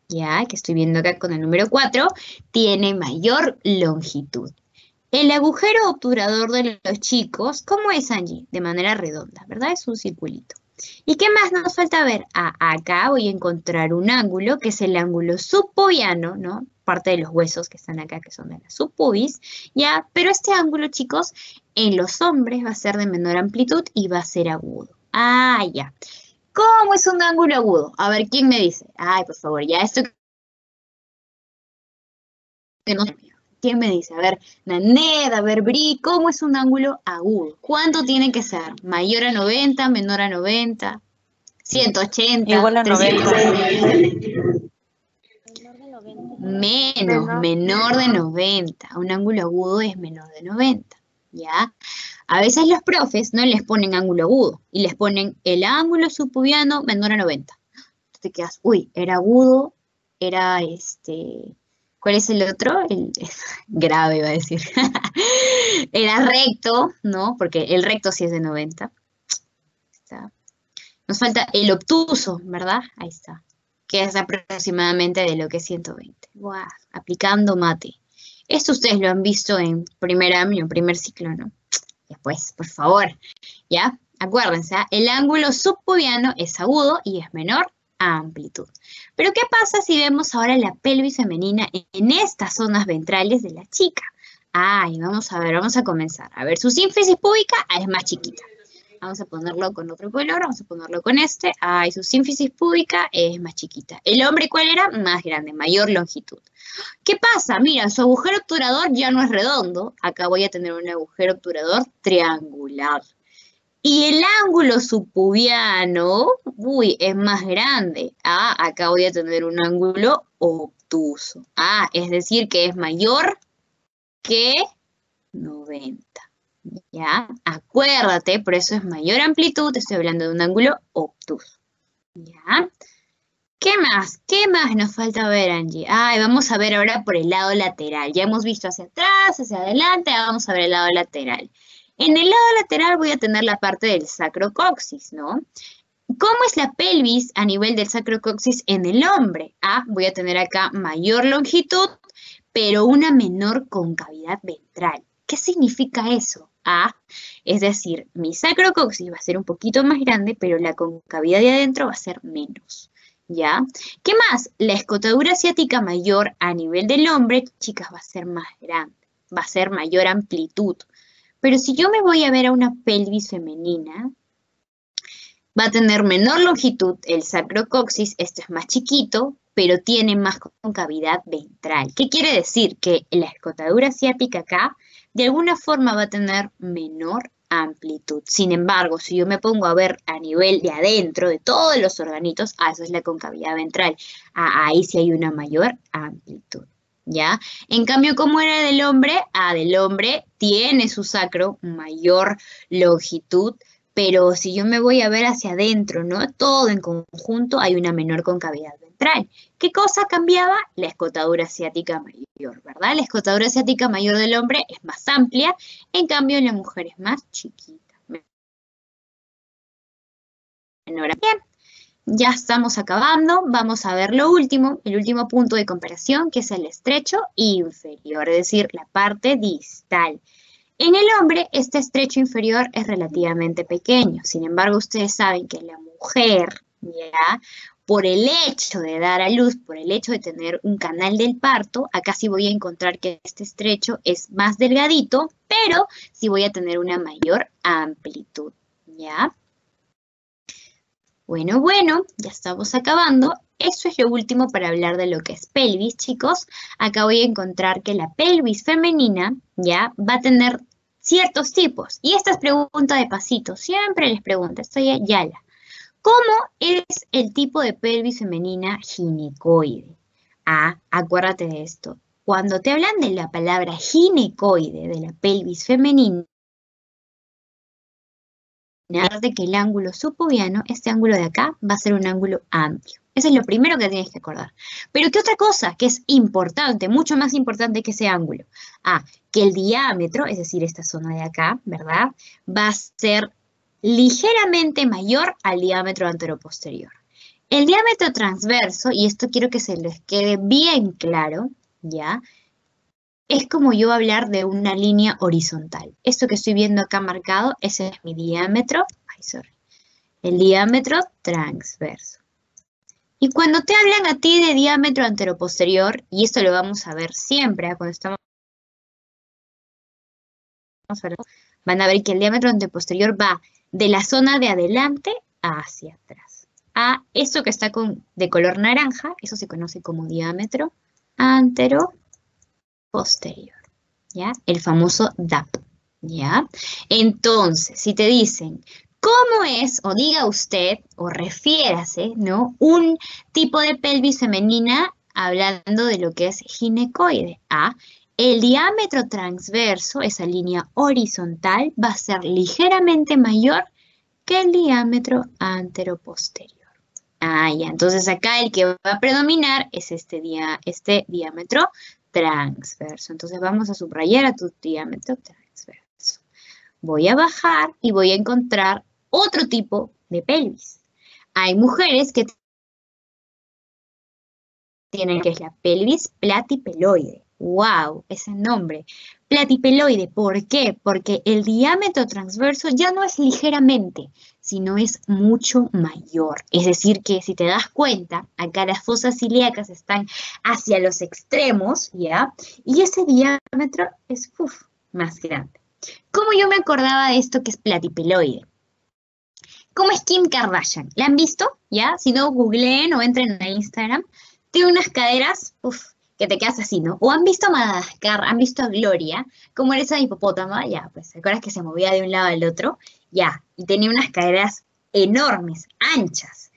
ya que estoy viendo acá con el número 4, tiene mayor longitud. El agujero obturador de los chicos, ¿cómo es, Angie? De manera redonda, ¿verdad? Es un circulito. ¿Y qué más nos falta ver? Acá voy a encontrar un ángulo, que es el ángulo subpubiano, ¿no? Parte de los huesos que están acá, que son de la subpubis, ¿ya? Pero este ángulo, chicos, en los hombres va a ser de menor amplitud y va a ser agudo. Ah, ya. ¿Cómo es un ángulo agudo? A ver, ¿quién me dice? Ay, por favor, ya esto que no... ¿Quién me dice? A ver, Naned, a ver, Bri, ¿cómo es un ángulo agudo? ¿Cuánto tiene que ser? ¿Mayor a 90, menor a 90, 180, Igual a 90. 360? Menos, menor de 90. Un ángulo agudo es menor de 90, ¿ya? A veces los profes no les ponen ángulo agudo y les ponen el ángulo subpubiano menor a 90. Te quedas, uy, era agudo, era ¿cuál es el otro? El grave, iba a decir. Era recto, ¿no? Porque el recto sí es de 90. Está. Nos falta el obtuso, ¿verdad? Ahí está. Que es aproximadamente de lo que es 120. ¡Guau! Aplicando mate. Esto ustedes lo han visto en primer año, primer ciclo, ¿no? Después, por favor, ¿ya? Acuérdense, ¿ah? El ángulo subpubiano es agudo y es menor a amplitud. Pero ¿qué pasa si vemos ahora la pelvis femenina en estas zonas ventrales de la chica? Ay, vamos a ver, vamos a comenzar. A ver, su sínfisis púbica es más chiquita. Vamos a ponerlo con otro color, vamos a ponerlo con este. Ay, su sínfisis púbica es más chiquita. ¿El hombre cuál era? Más grande, mayor longitud. ¿Qué pasa? Mira, su agujero obturador ya no es redondo. Acá voy a tener un agujero obturador triangular. Y el ángulo subpubiano, uy, es más grande. Ah, acá voy a tener un ángulo obtuso. Ah, es decir que es mayor que 90. ¿Ya? Acuérdate, por eso es mayor amplitud, estoy hablando de un ángulo obtuso. ¿Ya? ¿Qué más? ¿Qué más nos falta ver, Angie? Ay, vamos a ver ahora por el lado lateral. Ya hemos visto hacia atrás, hacia adelante, ahora vamos a ver el lado lateral. En el lado lateral voy a tener la parte del sacrocoxis, ¿no? ¿Cómo es la pelvis a nivel del sacrocoxis en el hombre? Ah, voy a tener acá mayor longitud, pero una menor concavidad ventral. ¿Qué significa eso? Ah, es decir, mi sacrocoxis va a ser un poquito más grande, pero la concavidad de adentro va a ser menos. ¿Ya? ¿Qué más? La escotadura ciática mayor a nivel del hombre, chicas, va a ser más grande, va a ser mayor amplitud. Pero si yo me voy a ver a una pelvis femenina, va a tener menor longitud el sacrocoxis, esto es más chiquito, pero tiene más concavidad ventral. ¿Qué quiere decir? Que la escotadura ciática acá, de alguna forma va a tener menor amplitud. Sin embargo, si yo me pongo a ver a nivel de adentro, de todos los organitos, eso es la concavidad ventral. Ahí sí hay una mayor amplitud. ¿Ya? En cambio, ¿cómo era del hombre? Del hombre tiene su sacro mayor longitud, pero si yo me voy a ver hacia adentro, ¿no? Todo en conjunto, hay una menor concavidad ventral. ¿Qué cosa cambiaba? La escotadura ciática mayor, ¿verdad? La escotadura ciática mayor del hombre es más amplia, en cambio en la mujer es más chiquita. Menor. Bien, ya estamos acabando. Vamos a ver lo último, el último punto de comparación, que es el estrecho inferior, es decir, la parte distal. En el hombre, este estrecho inferior es relativamente pequeño. Sin embargo, ustedes saben que la mujer, ¿ya? Por el hecho de dar a luz, por el hecho de tener un canal del parto, acá sí voy a encontrar que este estrecho es más delgadito, pero sí voy a tener una mayor amplitud, ¿ya? Bueno, ya estamos acabando. Eso es lo último para hablar de lo que es pelvis, chicos. Acá voy a encontrar que la pelvis femenina, ¿ya? Va a tener ciertos tipos. Y esta es pregunta de pasito. Siempre les pregunto, estoy Yala. ¿Cómo es el tipo de pelvis femenina ginecoide? Acuérdate de esto. Cuando te hablan de la palabra ginecoide, de la pelvis femenina, de que el ángulo subpubiano, este ángulo de acá, va a ser un ángulo amplio. Eso es lo primero que tienes que acordar. Pero ¿qué otra cosa que es importante, mucho más importante que ese ángulo? Que el diámetro, es decir, esta zona de acá, ¿verdad? Va a ser ligeramente mayor al diámetro anteroposterior. El diámetro transverso, y esto quiero que se les quede bien claro, ¿ya? Es como yo hablar de una línea horizontal. Esto que estoy viendo acá marcado, ese es mi diámetro, el diámetro transverso. Y cuando te hablan a ti de diámetro anteroposterior, y esto lo vamos a ver siempre, cuando estamos, van a ver que el diámetro anteroposterior va de la zona de adelante hacia atrás. Eso que está de color naranja, eso se conoce como diámetro anteroposterior. ¿Ya? El famoso DAP, ¿ya? Entonces, si te dicen, ¿cómo es, o diga usted, o refiérase, ¿no? Un tipo de pelvis femenina hablando de lo que es ginecoide. El diámetro transverso, esa línea horizontal, va a ser ligeramente mayor que el diámetro anteroposterior. Ya, entonces acá el que va a predominar es este diámetro transverso. Entonces vamos a subrayar a tu diámetro transverso. Voy a bajar y voy a encontrar otro tipo de pelvis. Hay mujeres que tienen, que es la pelvis platipeloide. ¡Wow! Ese nombre. Platipeloide, ¿por qué? Porque el diámetro transverso ya no es ligeramente, sino es mucho mayor. Es decir, que si te das cuenta, acá las fosas ilíacas están hacia los extremos, ¿ya? Y ese diámetro es más grande. ¿Cómo yo me acordaba de esto que es platipeloide? ¿Cómo es Kim Kardashian? ¿La han visto? ¿Ya? Si no, googleen o entren a Instagram. Tiene unas caderas, que te quedas así, ¿no? O han visto a Madagascar, han visto a Gloria, como era esa hipopótama, ya, pues, ¿te acuerdas que se movía de un lado al otro? Ya, y tenía unas caderas enormes, anchas.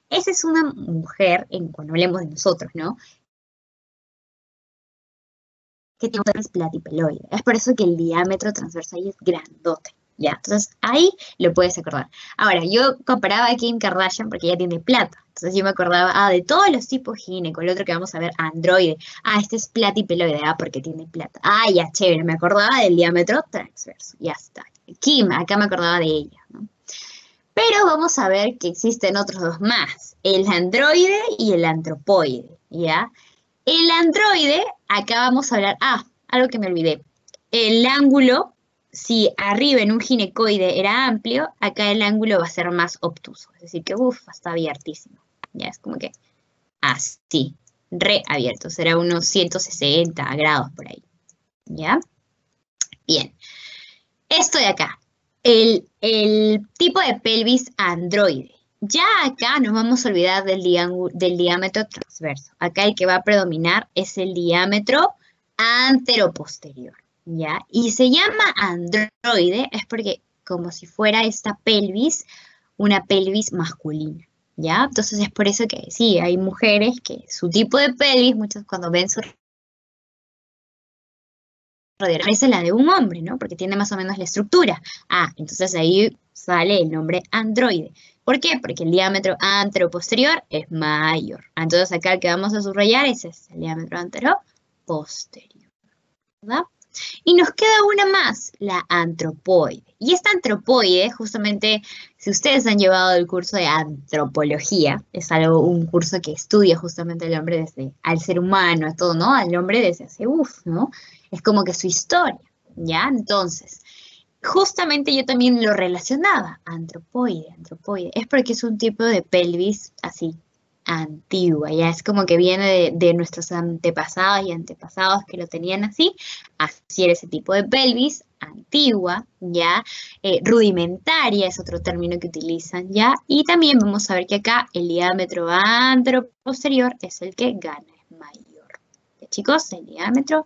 Esa es una mujer, cuando hablemos de nosotros, ¿no? que tiene un pelvis platipeloide. Es por eso que el diámetro transverso ahí es grandote. Ya, entonces ahí lo puedes acordar. Ahora, yo comparaba a Kim Kardashian porque ella tiene plata. Entonces yo me acordaba, de todos los tipos gineco, el otro que vamos a ver, androide. Este es platipeloide, porque tiene plata. Ya, chévere, me acordaba del diámetro transverso. Ya está. Kim, acá me acordaba de ella, ¿no? Pero vamos a ver que existen otros dos más, el androide y el antropoide, ¿ya? El androide, acá vamos a hablar, algo que me olvidé. El ángulo, si arriba en un ginecoide era amplio, acá el ángulo va a ser más obtuso. Es decir, que está abiertísimo. Ya es como que así, re abierto. Será unos 160 grados por ahí. ¿Ya? Bien. Esto de acá, el tipo de pelvis androide. Ya acá nos vamos a olvidar del diámetro transverso. Acá el que va a predominar es el diámetro anteroposterior, ¿ya? Y se llama androide es porque como si fuera esta pelvis, una pelvis masculina, ¿ya? Entonces es por eso que sí, hay mujeres que su tipo de pelvis, muchas cuando ven su parece la de un hombre, ¿no? Porque tiene más o menos la estructura. Entonces ahí sale el nombre androide. ¿Por qué? Porque el diámetro anteroposterior es mayor. Entonces acá el que vamos a subrayar es el diámetro anteroposterior, ¿verdad? Y nos queda una más, la antropoide. Y esta antropoide, justamente, si ustedes han llevado el curso de antropología, es un curso que estudia justamente al ser humano, a todo, ¿no? Al hombre desde hace, ¿no? Es como que su historia, ¿ya? Entonces, justamente yo también lo relacionaba, antropoide. Es porque es un tipo de pelvis así, antigua, ya es como que viene de nuestros antepasados y antepasados que lo tenían así era ese tipo de pelvis, antigua, ya, rudimentaria es otro término que utilizan, ya, y también vamos a ver que acá el diámetro anteroposterior es el que gana, es mayor, ¿ya, chicos? El diámetro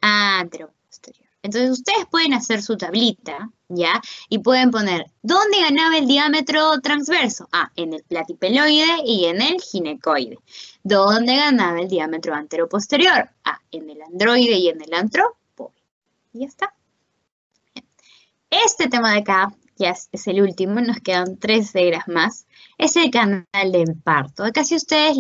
anteroposterior. Entonces ustedes pueden hacer su tablita, ¿ya? Y pueden poner, ¿dónde ganaba el diámetro transverso? En el platipeloide y en el ginecoide. ¿Dónde ganaba el diámetro anteroposterior? En el androide y en el antropoide. Y ya está. Bien. Este tema de acá, ya es el último, nos quedan 3 reglas más. Es el canal de parto. Acá si ustedes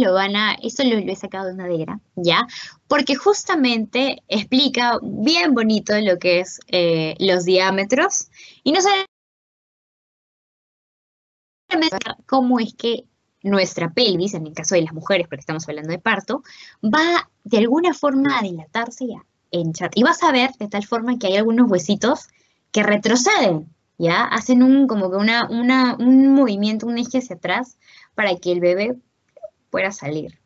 esto lo he sacado de una degra, ¿ya? Porque justamente explica bien bonito lo que es los diámetros y no solamente cómo es que nuestra pelvis, en el caso de las mujeres, porque estamos hablando de parto, va de alguna forma a dilatarse y a hinchar. Y vas a ver de tal forma que hay algunos huesitos que retroceden, ¿ya? Hacen como que un movimiento, un eje hacia atrás para que el bebé pueda salir.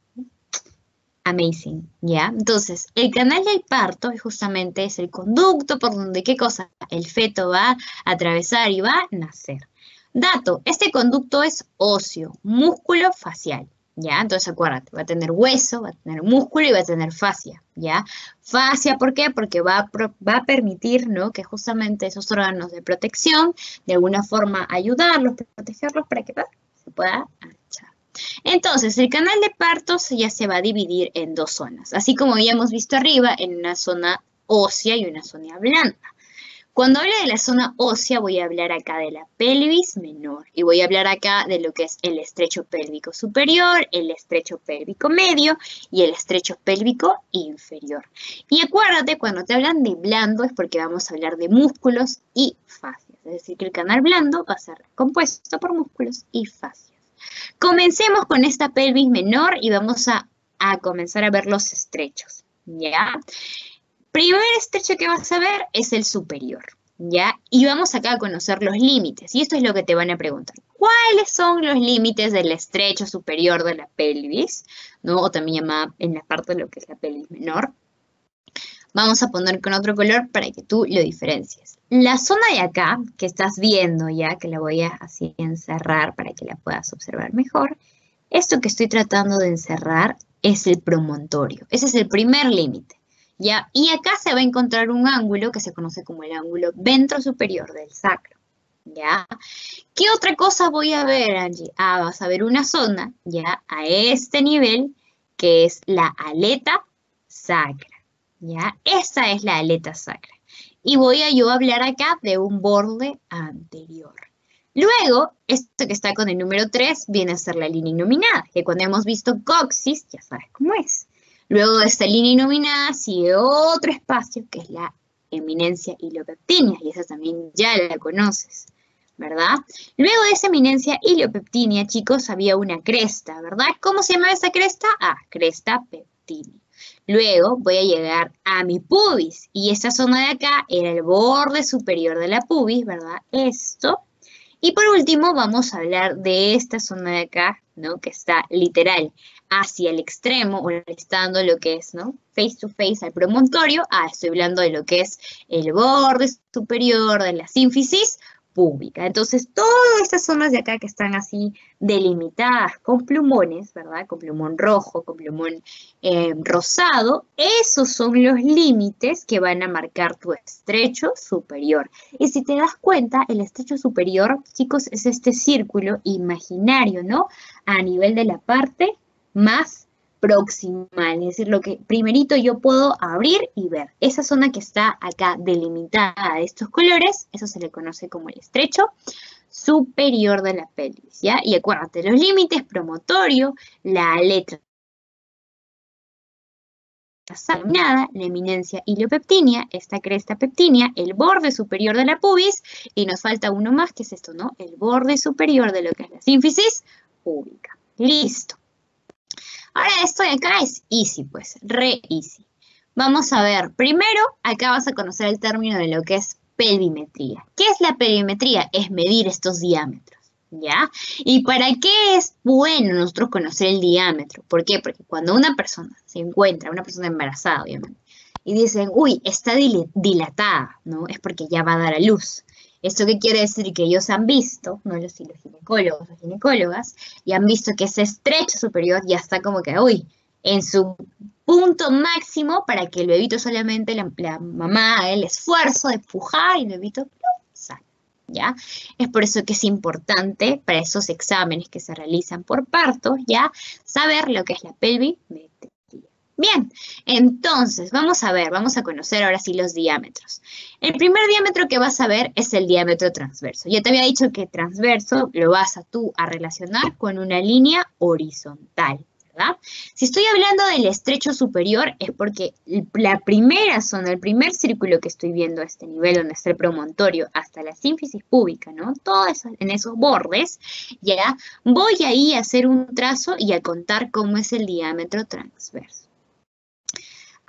Amazing, ¿ya? Entonces, el canal del parto justamente es el conducto por donde, ¿qué cosa? El feto va a atravesar y va a nacer. Dato, este conducto es óseo, músculo facial, ¿ya? Entonces, acuérdate, va a tener hueso, va a tener músculo y va a tener fascia, ¿ya? Fascia, ¿por qué? Porque va a permitir, ¿no? Que justamente esos órganos de protección, de alguna forma, ayudarlos, protegerlos para que se pueda anchar. Entonces, el canal de partos ya se va a dividir en 2 zonas, así como habíamos visto arriba, en una zona ósea y una zona blanda. Cuando hable de la zona ósea, voy a hablar acá de la pelvis menor y voy a hablar acá de lo que es el estrecho pélvico superior, el estrecho pélvico medio y el estrecho pélvico inferior. Y acuérdate, cuando te hablan de blando es porque vamos a hablar de músculos y fascias, es decir, que el canal blando va a ser compuesto por músculos y fascias. Comencemos con esta pelvis menor y vamos a comenzar a ver los estrechos, ¿ya? Primer estrecho que vas a ver es el superior, ¿ya? Y vamos acá a conocer los límites, y esto es lo que te van a preguntar. ¿Cuáles son los límites del estrecho superior de la pelvis? ¿No? O también llamada en la parte de lo que es la pelvis menor. Vamos a poner con otro color para que tú lo diferencies. La zona de acá, que estás viendo ya, que la voy a así encerrar para que la puedas observar mejor, esto que estoy tratando de encerrar es el promontorio. Ese es el primer límite, ¿ya? Y acá se va a encontrar un ángulo que se conoce como el ángulo ventrosuperior del sacro, ¿ya? ¿Qué otra cosa voy a ver, Angie? Vas a ver una zona, ya, a este nivel, que es la aleta sacra. ¿ya? Esa es la aleta sacra. Y voy a yo hablar acá de un borde anterior. Luego, esto que está con el número 3 viene a ser la línea inominada, que cuando hemos visto coxis, ya sabes cómo es. Luego de esta línea inominada sigue otro espacio, que es la eminencia iliopectínea, y esa también ya la conoces, ¿verdad? Luego de esa eminencia iliopectínea, chicos, había una cresta, ¿verdad? ¿Cómo se llama esa cresta? Ah, cresta pectínea. Luego voy a llegar a mi pubis, y esta zona de acá era el borde superior de la pubis, ¿verdad? Esto. Y por último vamos a hablar de esta zona de acá, ¿no? Que está literal hacia el extremo, o estando lo que es, ¿no? Face to face al promontorio. Ah, estoy hablando de lo que es el borde superior de la sínfisis púbica. Entonces, todas estas zonas de acá que están así delimitadas con plumones, ¿verdad? Con plumón rojo, con plumón rosado, esos son los límites que van a marcar tu estrecho superior. Y si te das cuenta, el estrecho superior, chicos, es este círculo imaginario, ¿no? A nivel de la parte más proximal, es decir, lo que primerito yo puedo abrir y ver. Esa zona que está acá delimitada de estos colores, eso se le conoce como el estrecho superior de la pelvis, ¿ya? Y acuérdate, los límites promontorio, la letra nada, la eminencia iliopectínea, esta cresta pectínea, el borde superior de la pubis, y nos falta uno más, que es esto, ¿no? El borde superior de lo que es la sínfisis púbica. Listo. Ahora esto de acá es easy, pues, re easy. Vamos a ver, primero, acá vas a conocer el término de lo que es pelvimetría. ¿Qué es la pelvimetría? Es medir estos diámetros, ¿ya? ¿Y para qué es bueno nosotros conocer el diámetro? ¿Por qué? Porque cuando una persona se encuentra, una persona embarazada, obviamente, y dicen, uy, está dilatada, ¿no? Es porque ya va a dar a luz. ¿Esto qué quiere decir? Que ellos han visto, no los ginecólogos o ginecólogas, y han visto que ese estrecho superior ya está como que, uy, en su punto máximo para que el bebito solamente, la mamá haga el esfuerzo de empujar y el bebito sale, ¿ya? Es por eso que es importante para esos exámenes que se realizan por parto, ¿ya? Saber lo que es la pelvimetría. Bien, entonces vamos a ver, vamos a conocer ahora sí los diámetros. El primer diámetro que vas a ver es el diámetro transverso. Ya te había dicho que transverso lo vas a tú a relacionar con una línea horizontal, ¿verdad? Si estoy hablando del estrecho superior es porque la primera zona, el primer círculo que estoy viendo a este nivel, donde está el promontorio, hasta la sínfisis púbica, ¿no? Todo eso, en esos bordes, ya voy ahí a hacer un trazo y a contar cómo es el diámetro transverso.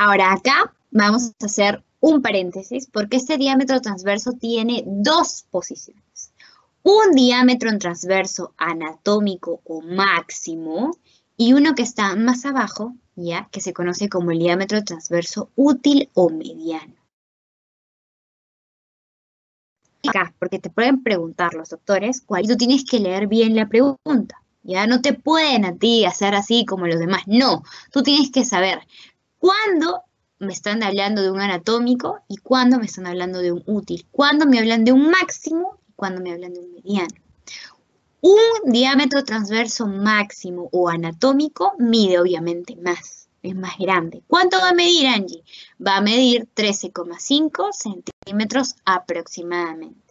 Ahora acá vamos a hacer un paréntesis porque este diámetro transverso tiene dos posiciones. Un diámetro en transverso anatómico o máximo y uno que está más abajo, ya, que se conoce como el diámetro transverso útil o mediano. Acá, porque te pueden preguntar los doctores, y tú tienes que leer bien la pregunta. Ya no te pueden a ti hacer así como los demás. No, tú tienes que saber cuándo me están hablando de un anatómico y cuándo me están hablando de un útil. Cuándo me hablan de un máximo y cuándo me hablan de un mediano. Un diámetro transverso máximo o anatómico mide obviamente más, es más grande. ¿Cuánto va a medir, Angie? Va a medir 13,5 centímetros aproximadamente.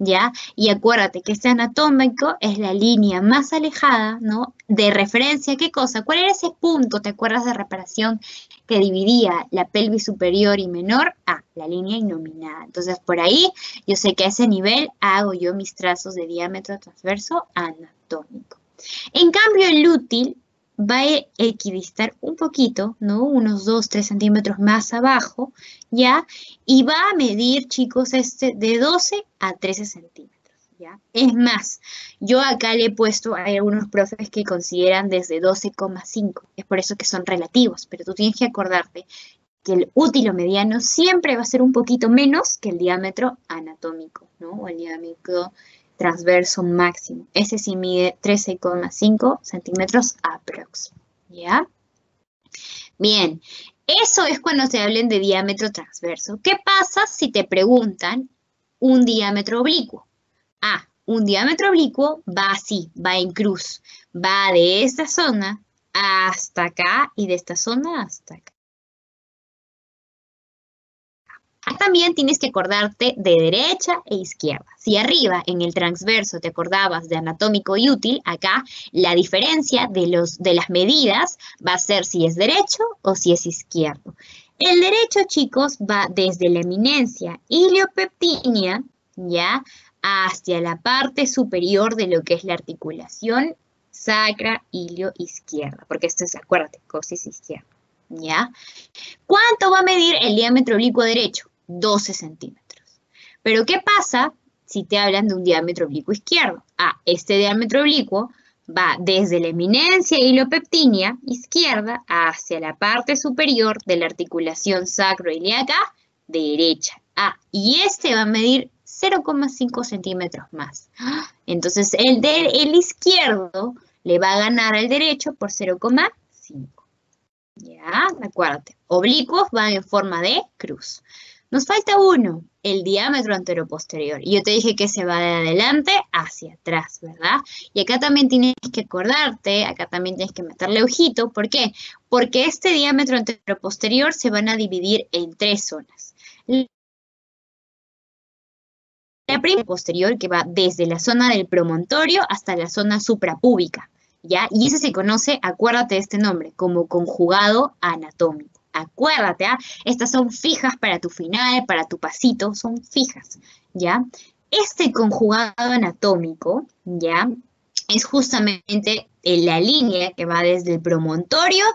¿Ya? Y acuérdate que este anatómico es la línea más alejada, ¿no? De referencia, ¿qué cosa? ¿Cuál era ese punto, te acuerdas de reparación que dividía la pelvis superior y menor? Ah, la línea inominada. Entonces, por ahí, yo sé que a ese nivel hago yo mis trazos de diámetro transverso anatómico. En cambio, el útil va a equidistar un poquito, ¿no? Unos 2, 3 centímetros más abajo, ¿ya? Y va a medir, chicos, de 12 a 13 centímetros, ¿ya? Es más, yo acá le he puesto, hay algunos profes que consideran desde 12,5, es por eso que son relativos, pero tú tienes que acordarte que el útil o mediano siempre va a ser un poquito menos que el diámetro anatómico, ¿no? O el diámetro transverso máximo. Ese sí mide 13,5 centímetros aprox, ¿ya? Bien, eso es cuando se hablen de diámetro transverso. ¿Qué pasa si te preguntan un diámetro oblicuo? Ah, un diámetro oblicuo va así, va en cruz. Va de esta zona hasta acá y de esta zona hasta acá. También tienes que acordarte de derecha e izquierda. Si arriba en el transverso te acordabas de anatómico y útil, acá la diferencia de las medidas va a ser si es derecho o si es izquierdo. El derecho, chicos, va desde la eminencia iliopeptínea, ¿ya?, hacia la parte superior de lo que es la articulación sacra ilio izquierda, porque esto es, acuérdate, coxis izquierda, ¿ya? ¿Cuánto va a medir el diámetro oblicuo derecho? 12 centímetros. Pero ¿qué pasa si te hablan de un diámetro oblicuo izquierdo? Este diámetro oblicuo va desde la eminencia iliopeptínea izquierda hacia la parte superior de la articulación sacroiliaca derecha. Y este va a medir 0,5 centímetros más. Entonces el izquierdo le va a ganar al derecho por 0,5. Ya, acuérdate. Oblicuos van en forma de cruz. Nos falta uno, el diámetro anteroposterior. Y yo te dije que se va de adelante hacia atrás, ¿verdad? Y acá también tienes que acordarte, acá también tienes que meterle ojito. ¿Por qué? Porque este diámetro anteroposterior se van a dividir en 3 zonas. La primera posterior, que va desde la zona del promontorio hasta la zona suprapúbica, ¿ya? Y ese se conoce, acuérdate de este nombre, como conjugado anatómico. Acuérdate, estas son fijas para tu final, para tu pasito, son fijas, ¿ya? Este conjugado anatómico, ¿ya?, es justamente la línea que va desde el promontorio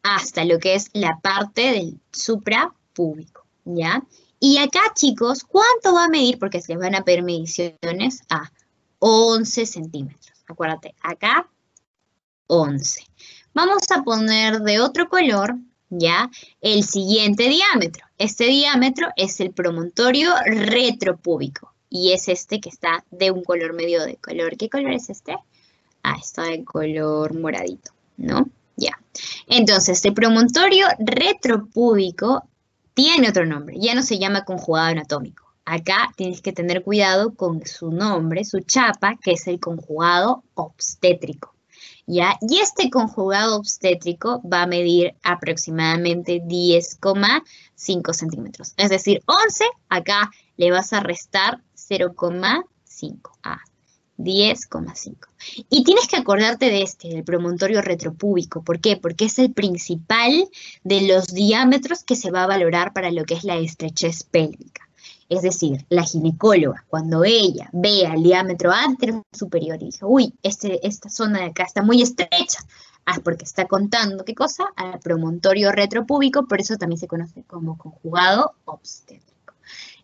hasta lo que es la parte del suprapúbico, ¿ya? Y acá, chicos, ¿cuánto va a medir? Porque se les van a pedir mediciones a 11 centímetros. Acuérdate, acá 11. Vamos a poner de otro color, ¿ya?, el siguiente diámetro. Este diámetro es el promontorio retropúbico. Y es este que está de un color medio de color. ¿Qué color es este? Está de color moradito, ¿no? Ya. Entonces, el promontorio retropúbico tiene otro nombre, ya no se llama conjugado anatómico. Acá tienes que tener cuidado con su nombre, su chapa, que es el conjugado obstétrico, ¿ya? Y este conjugado obstétrico va a medir aproximadamente 10,5 centímetros. Es decir, 11, acá le vas a restar 0,5. 10,5. Y tienes que acordarte de del promontorio retropúbico. ¿Por qué? Porque es el principal de los diámetros que se va a valorar para lo que es la estrechez pélvica. Es decir, la ginecóloga, cuando ella vea el diámetro anterior superior y dice, uy, esta zona de acá está muy estrecha, porque está contando, ¿qué cosa? Al promontorio retropúbico, por eso también se conoce como conjugado obstétrico.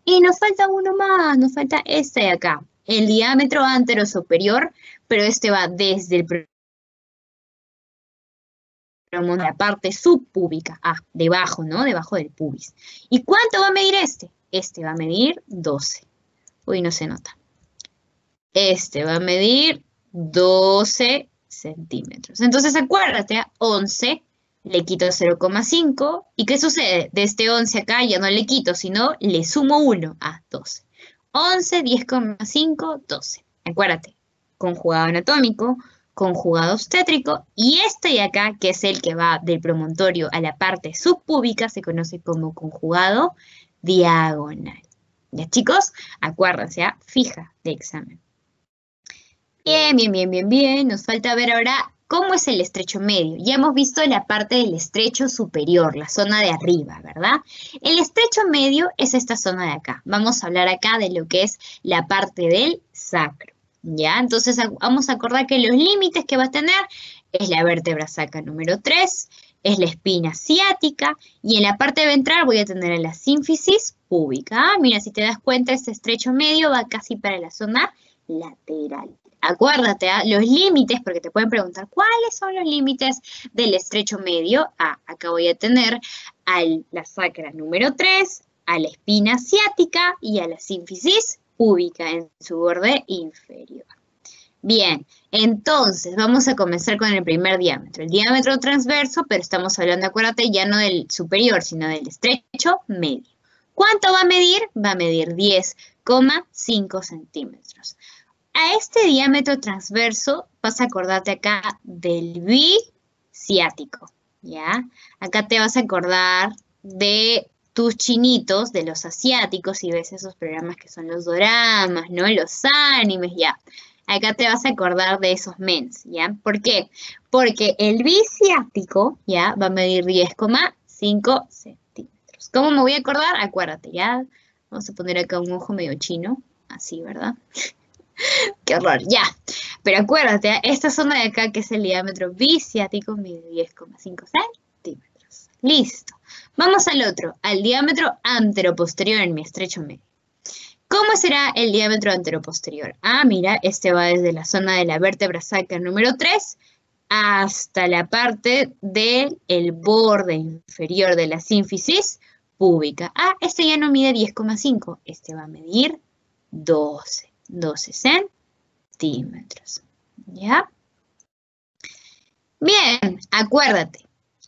Y nos falta uno más, nos falta este de acá. El diámetro anterosuperior, pero este va desde el la parte subpúbica, debajo, ¿no? Debajo del pubis. ¿Y cuánto va a medir este? Este va a medir 12. Uy, no se nota. Este va a medir 12 centímetros. Entonces, acuérdate, 11 le quito 0,5. ¿Y qué sucede? De este 11 acá ya no le quito, sino le sumo 1 a 12. 11, 10,5, 12. Acuérdate, conjugado anatómico, conjugado obstétrico, y este de acá, que es el que va del promontorio a la parte subpúbica, se conoce como conjugado diagonal. ¿Ya, chicos? Acuérdense, fija de examen. Bien, bien, bien, bien, bien. Nos falta ver ahora cómo es el estrecho medio. Ya hemos visto la parte del estrecho superior, la zona de arriba, ¿verdad? El estrecho medio es esta zona de acá. Vamos a hablar acá de lo que es la parte del sacro, ¿ya? Entonces vamos a acordar que los límites que va a tener es la vértebra sacra número 3, es la espina ciática, y en la parte ventral voy a tener la sínfisis púbica. Mira, si te das cuenta, este estrecho medio va casi para la zona lateral. Acuérdate, los límites, porque te pueden preguntar, ¿cuáles son los límites del estrecho medio? Acá voy a tener a la sacra número 3, a la espina ciática y a la sínfisis púbica en su borde inferior. Bien, entonces vamos a comenzar con el primer diámetro. El diámetro transverso, pero estamos hablando, acuérdate, ya no del superior, sino del estrecho medio. ¿Cuánto va a medir? Va a medir 10,5 centímetros. A este diámetro transverso vas a acordarte acá del biciático, ¿ya? Acá te vas a acordar de tus chinitos de los asiáticos y ves esos programas que son los doramas, ¿no? Los animes, ya. Acá te vas a acordar de esos mens, ¿ya? ¿Por qué? Porque el bisiático, ¿ya? Va a medir 10,5 centímetros. ¿Cómo me voy a acordar? Acuérdate, ¿ya? Vamos a poner acá un ojo medio chino, así, ¿verdad? Qué horror, ya. Pero acuérdate, esta zona de acá, que es el diámetro bisiático, mide 10,5 centímetros. Listo. Vamos al otro, al diámetro anteroposterior en mi estrecho medio. ¿Cómo será el diámetro anteroposterior? Ah, mira, este va desde la zona de la vértebra sacra número 3 hasta la parte del borde inferior de la sínfisis púbica. Ah, este ya no mide 10,5, este va a medir 12 centímetros. ¿Ya? Bien, acuérdate.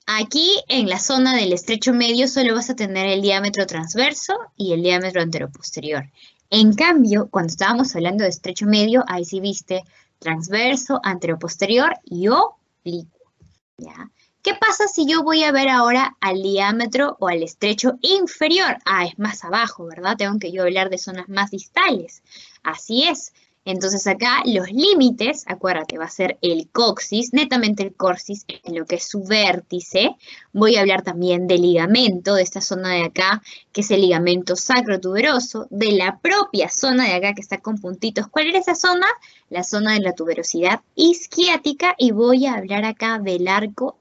Aquí en la zona del estrecho medio solo vas a tener el diámetro transverso y el diámetro anteroposterior. En cambio, cuando estábamos hablando de estrecho medio, ahí sí viste transverso, anteroposterior y oblicuo. ¿Ya? ¿Qué pasa si yo voy a ver ahora al diámetro o al estrecho inferior? Ah, es más abajo, ¿verdad? Tengo que yo hablar de zonas más distales. Así es. Entonces acá los límites, acuérdate, va a ser el coxis, netamente el coxis, en lo que es su vértice. Voy a hablar también del ligamento, de esta zona de acá, que es el ligamento sacrotuberoso, de la propia zona de acá que está con puntitos. ¿Cuál era esa zona? La zona de la tuberosidad isquiática, y voy a hablar acá del arco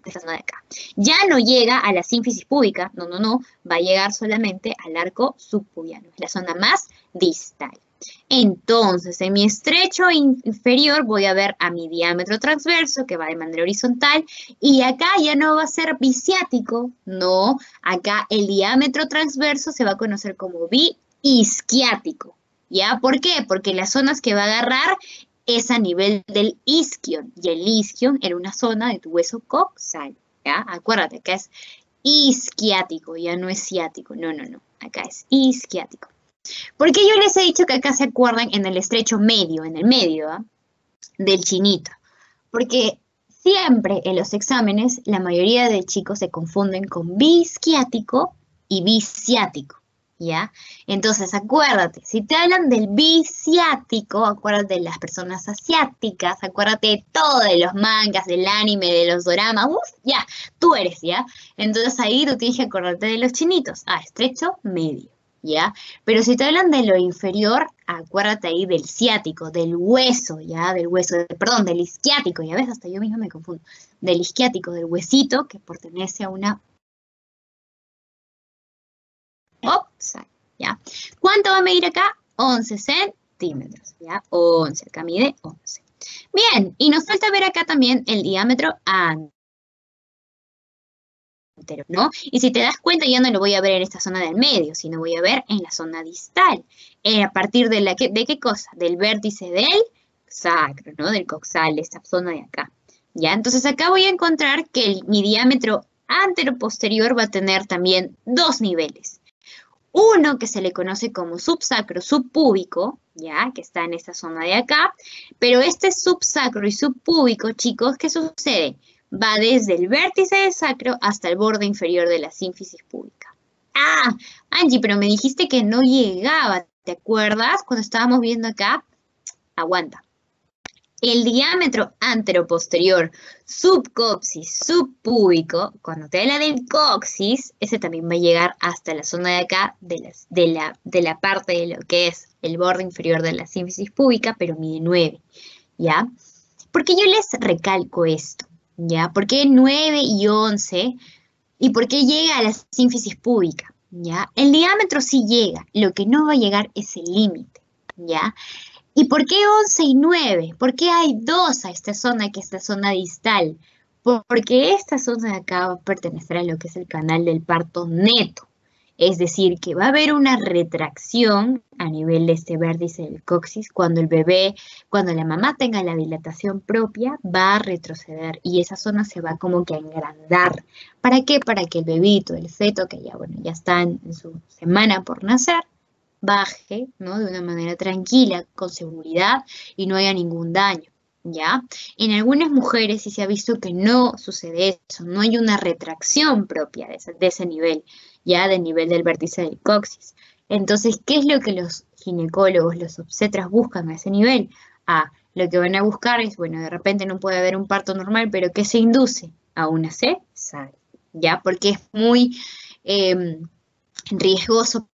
esta zona de acá. Ya no llega a la sínfisis púbica, no, va a llegar solamente al arco subpubiano, es la zona más distal. Entonces, en mi estrecho inferior voy a ver a mi diámetro transverso, que va de manera horizontal, y acá ya no va a ser bisiático, no, acá el diámetro transverso se va a conocer como biisquiático, ¿ya? ¿Por qué? Porque las zonas que va a agarrar es a nivel del isquion, y el isquion era una zona de tu hueso coxal, ¿ya? Acuérdate que es isquiático, ya no es ciático, no, acá es isquiático. ¿Por qué yo les he dicho que acá se acuerdan en el estrecho medio, en el medio, ¿eh? Del chinito? Porque siempre en los exámenes la mayoría de chicos se confunden con bisquiático y bisiático, ¿ya? Entonces, acuérdate, si te hablan del bisiático, acuérdate de las personas asiáticas, acuérdate de todo, de los mangas, del anime, de los doramas, ya, tú eres, ¿ya? Entonces ahí tú tienes que acordarte de los chinitos, estrecho, medio, ¿ya? Pero si te hablan de lo inferior, acuérdate ahí del ciático, del hueso, ¿ya? Del hueso, perdón, del isquiático, ya ves, hasta yo misma me confundo, del isquiático, del huesito que pertenece a una ¿ya? ¿Cuánto va a medir acá? 11 centímetros, ¿ya? 11, acá mide 11. Bien, y nos falta ver acá también el diámetro antero, ¿no? Y si te das cuenta, ya no lo voy a ver en esta zona del medio, sino voy a ver en la zona distal. ¿A partir de qué cosa? Del vértice del sacro, ¿no? Del coxal, de esta zona de acá. ¿Ya? Entonces acá voy a encontrar que mi diámetro antero-posterior va a tener también dos niveles. Uno que se le conoce como subsacro subpúbico, ya, que está en esta zona de acá, pero este subsacro y subpúbico, chicos, ¿qué sucede? Va desde el vértice del sacro hasta el borde inferior de la sínfisis púbica. Ah, Angie, pero me dijiste que no llegaba, ¿te acuerdas? Cuando estábamos viendo acá, aguanta. El diámetro anteroposterior subcoxis subpúbico, cuando te habla del coxis, ese también va a llegar hasta la zona de acá, de la parte de lo que es el borde inferior de la sínfisis púbica, pero mide 9, ¿ya? ¿Por qué yo les recalco esto? ¿Ya? ¿Por qué 9 y 11? ¿Y por qué llega a la sínfisis púbica? ¿Ya? El diámetro sí llega, lo que no va a llegar es el límite, ¿ya? ¿Y por qué 11 y 9? ¿Por qué hay 2 a esta zona que es la zona distal? Porque esta zona de acá va a pertenecer a lo que es el canal del parto neto. Es decir, que va a haber una retracción a nivel de este vértice del coxis cuando el bebé, cuando la mamá tenga la dilatación propia, va a retroceder y esa zona se va como que a engrandar. ¿Para qué? Para que el bebito, el feto, que ya, bueno, ya está en su semana por nacer, baje, ¿no? De una manera tranquila, con seguridad y no haya ningún daño, ¿ya? En algunas mujeres sí se ha visto que no sucede eso, no hay una retracción propia de ese nivel, ya del nivel del vértice del coxis. Entonces, ¿qué es lo que los ginecólogos, los obstetras buscan a ese nivel? Lo que van a buscar es, bueno, de repente no puede haber un parto normal, pero ¿qué se induce? A una cesárea, ¿ya? Porque es muy riesgoso,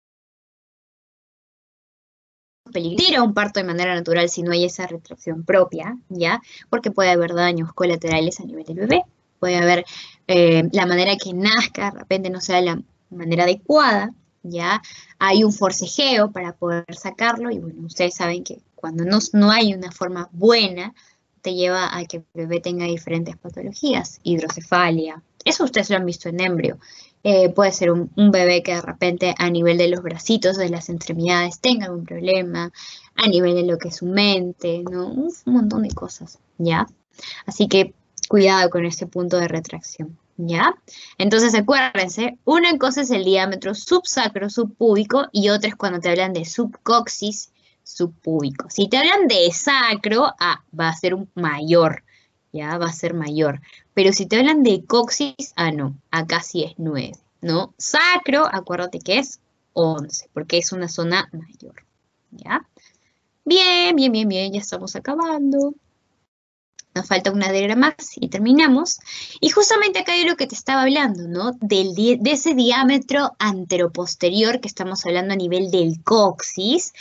peligrar un parto de manera natural si no hay esa retracción propia, ¿ya? Porque puede haber daños colaterales a nivel del bebé, puede haber la manera que nazca, de repente no sea la manera adecuada, ¿ya? Hay un forcejeo para poder sacarlo y bueno, ustedes saben que cuando no hay una forma buena, te lleva a que el bebé tenga diferentes patologías, hidrocefalia. Eso ustedes lo han visto en embrio. Puede ser un bebé que de repente a nivel de los bracitos, de las extremidades, tenga algún problema, a nivel de lo que es su mente, ¿no? Un montón de cosas, ¿ya? Así que cuidado con ese punto de retracción, ¿ya? Entonces acuérdense, una cosa es el diámetro subsacro, subpúbico, y otra es cuando te hablan de subcoxis, subpúbico. Si te hablan de sacro, va a ser un mayor, ¿ya? Va a ser mayor. Pero si te hablan de coxis, no, acá sí es 9, ¿no? Sacro, acuérdate que es 11, porque es una zona mayor, ¿ya? Bien, bien, bien, bien, ya estamos acabando. Nos falta una degra más y terminamos. Y justamente acá hay lo que te estaba hablando, ¿no? De ese diámetro anteroposterior que estamos hablando a nivel del coxis,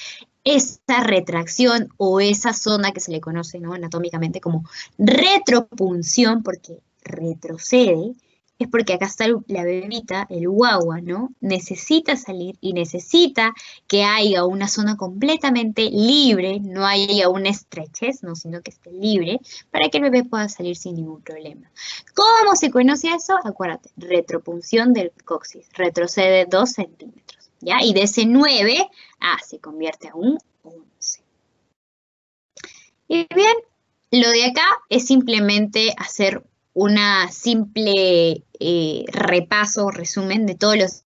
esa retracción o esa zona que se le conoce, ¿no? Anatómicamente como retropunción, porque retrocede, es porque acá está la bebita, el guagua, ¿no? Necesita salir y necesita que haya una zona completamente libre, no haya una estrechez, ¿no? Sino que esté libre para que el bebé pueda salir sin ningún problema. ¿Cómo se conoce eso? Acuérdate, retropunción del coxis, retrocede 2 centímetros, ¿ya? Y de ese 9, se convierte a un 11. Y bien, lo de acá es simplemente hacer una simple repaso, resumen de todos los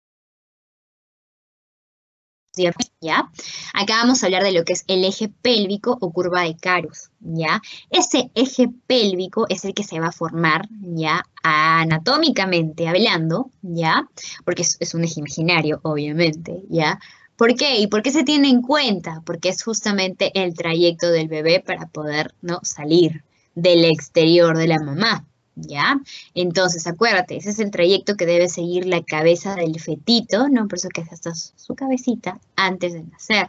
diámetros, ¿ya? Acá vamos a hablar de lo que es el eje pélvico o curva de Carus, ¿ya? Ese eje pélvico es el que se va a formar, ¿ya? Anatómicamente hablando, ¿ya? Porque es un eje imaginario, obviamente, ¿ya? ¿Por qué? ¿Y por qué se tiene en cuenta? Porque es justamente el trayecto del bebé para poder, ¿no? Salir del exterior de la mamá, ¿ya? Entonces, acuérdate, ese es el trayecto que debe seguir la cabeza del fetito, ¿no? Por eso que es hasta su cabecita antes de nacer.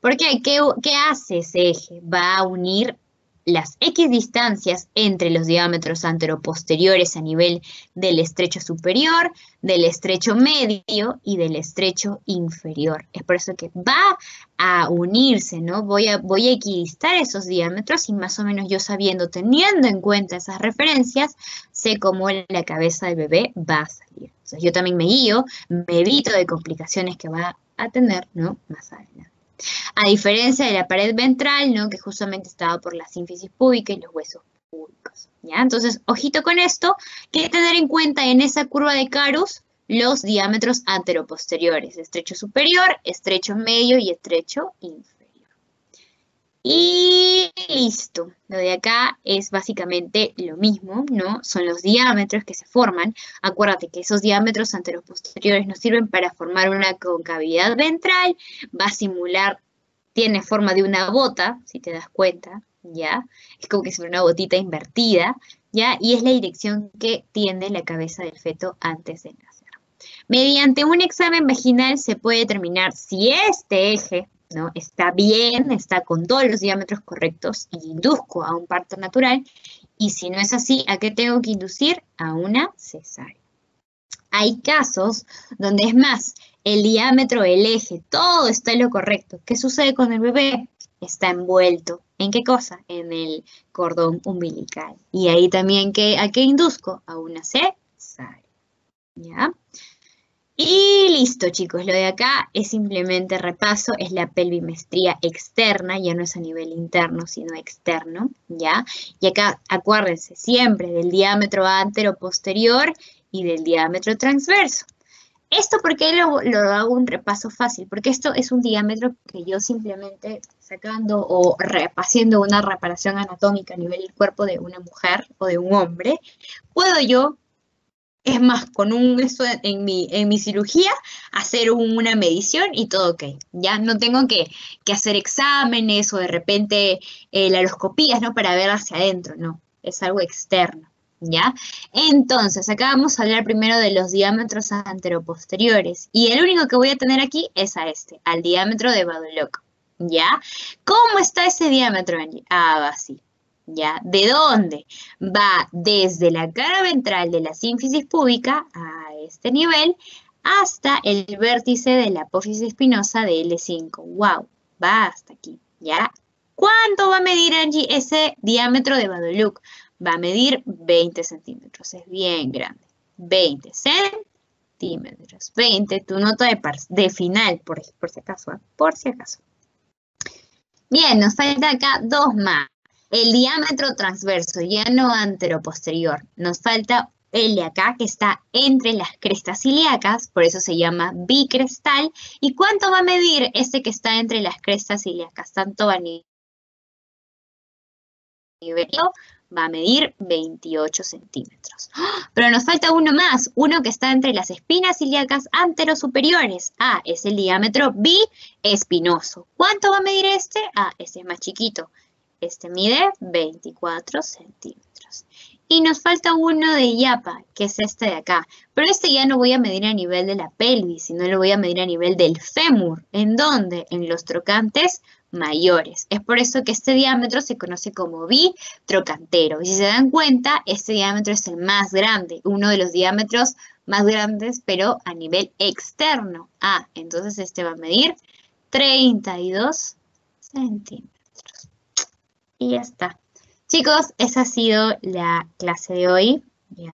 ¿Por qué? ¿Qué hace ese eje? Va a unir las X distancias entre los diámetros anteroposteriores a nivel del estrecho superior, del estrecho medio y del estrecho inferior. Es por eso que va a unirse, ¿no? Voy a equidistar esos diámetros y más o menos yo sabiendo, teniendo en cuenta esas referencias, sé cómo la cabeza del bebé va a salir. Entonces yo también me guío, me evito de complicaciones que va a tener, ¿no? Más adelante. A diferencia de la pared ventral, ¿no? Que justamente estaba por la sínfisis púbica y los huesos púbicos, ¿ya? Entonces, ojito con esto, que hay que tener en cuenta en esa curva de Carus los diámetros anteroposteriores, estrecho superior, estrecho medio y estrecho inferior. Y listo, lo de acá es básicamente lo mismo, ¿no? Son los diámetros que se forman. Acuérdate que esos diámetros anteroposteriores nos sirven para formar una concavidad ventral, va a simular, tiene forma de una bota, si te das cuenta, ¿ya? Es como que es una botita invertida, ¿ya? Y es la dirección que tiende la cabeza del feto antes de nacer. Mediante un examen vaginal se puede determinar si este eje, ¿no? Está bien, está con todos los diámetros correctos y induzco a un parto natural. Y si no es así, ¿a qué tengo que inducir? A una cesárea. Hay casos donde es más, el diámetro, el eje, todo está en lo correcto. ¿Qué sucede con el bebé? Está envuelto. ¿En qué cosa? En el cordón umbilical. Y ahí también, ¿a qué induzco? A una cesárea. ¿Ya? Y listo, chicos, lo de acá es simplemente repaso, es la pelvimestría externa, ya no es a nivel interno, sino externo, ¿ya? Y acá, acuérdense siempre del diámetro antero-posterior y del diámetro transverso. Esto porque lo hago un repaso fácil, porque esto es un diámetro que yo simplemente sacando o haciendo una reparación anatómica a nivel del cuerpo de una mujer o de un hombre, puedo yo, es más, con esto en mi cirugía, hacer una medición y todo ok. Ya no tengo que hacer exámenes o de repente laroscopías, ¿no? Para ver hacia adentro, no, es algo externo. ¿Ya? Entonces, acá vamos a hablar primero de los diámetros anteroposteriores. Y el único que voy a tener aquí es a al diámetro de Badulok. ¿Ya? ¿Cómo está ese diámetro, Angie? Ah, va así. ¿Ya? ¿De dónde? Va desde la cara ventral de la sínfisis púbica a este nivel hasta el vértice de la apófisis espinosa de L5. ¡Wow! Va hasta aquí. ¿Ya? ¿Cuánto va a medir, Angie, ese diámetro de Badulok? Va a medir 20 centímetros, es bien grande. 20 centímetros. 20, tu nota de final, por si acaso, ¿eh? Por si acaso. Bien, nos falta acá dos más. El diámetro transverso, ya no anteroposterior. Nos falta el de acá, que está entre las crestas ilíacas, por eso se llama bicrestal. ¿Y cuánto va a medir este que está entre las crestas ilíacas? Tanto va a nivel, va a medir 28 centímetros. ¡Ah! Pero nos falta uno más, uno que está entre las espinas ilíacas anterosuperiores. Ah, es el diámetro biespinoso. ¿Cuánto va a medir este? Ah, este es más chiquito. Este mide 24 centímetros. Y nos falta uno de yapa, que es este de acá. Pero este ya no voy a medir a nivel de la pelvis, sino lo voy a medir a nivel del fémur. ¿En dónde? En los trocantes mayores. Es por eso que este diámetro se conoce como bitrocantero. Y si se dan cuenta, este diámetro es el más grande, uno de los diámetros más grandes, pero a nivel externo. Ah, entonces este va a medir 32 centímetros. Y ya está. Chicos, esa ha sido la clase de hoy.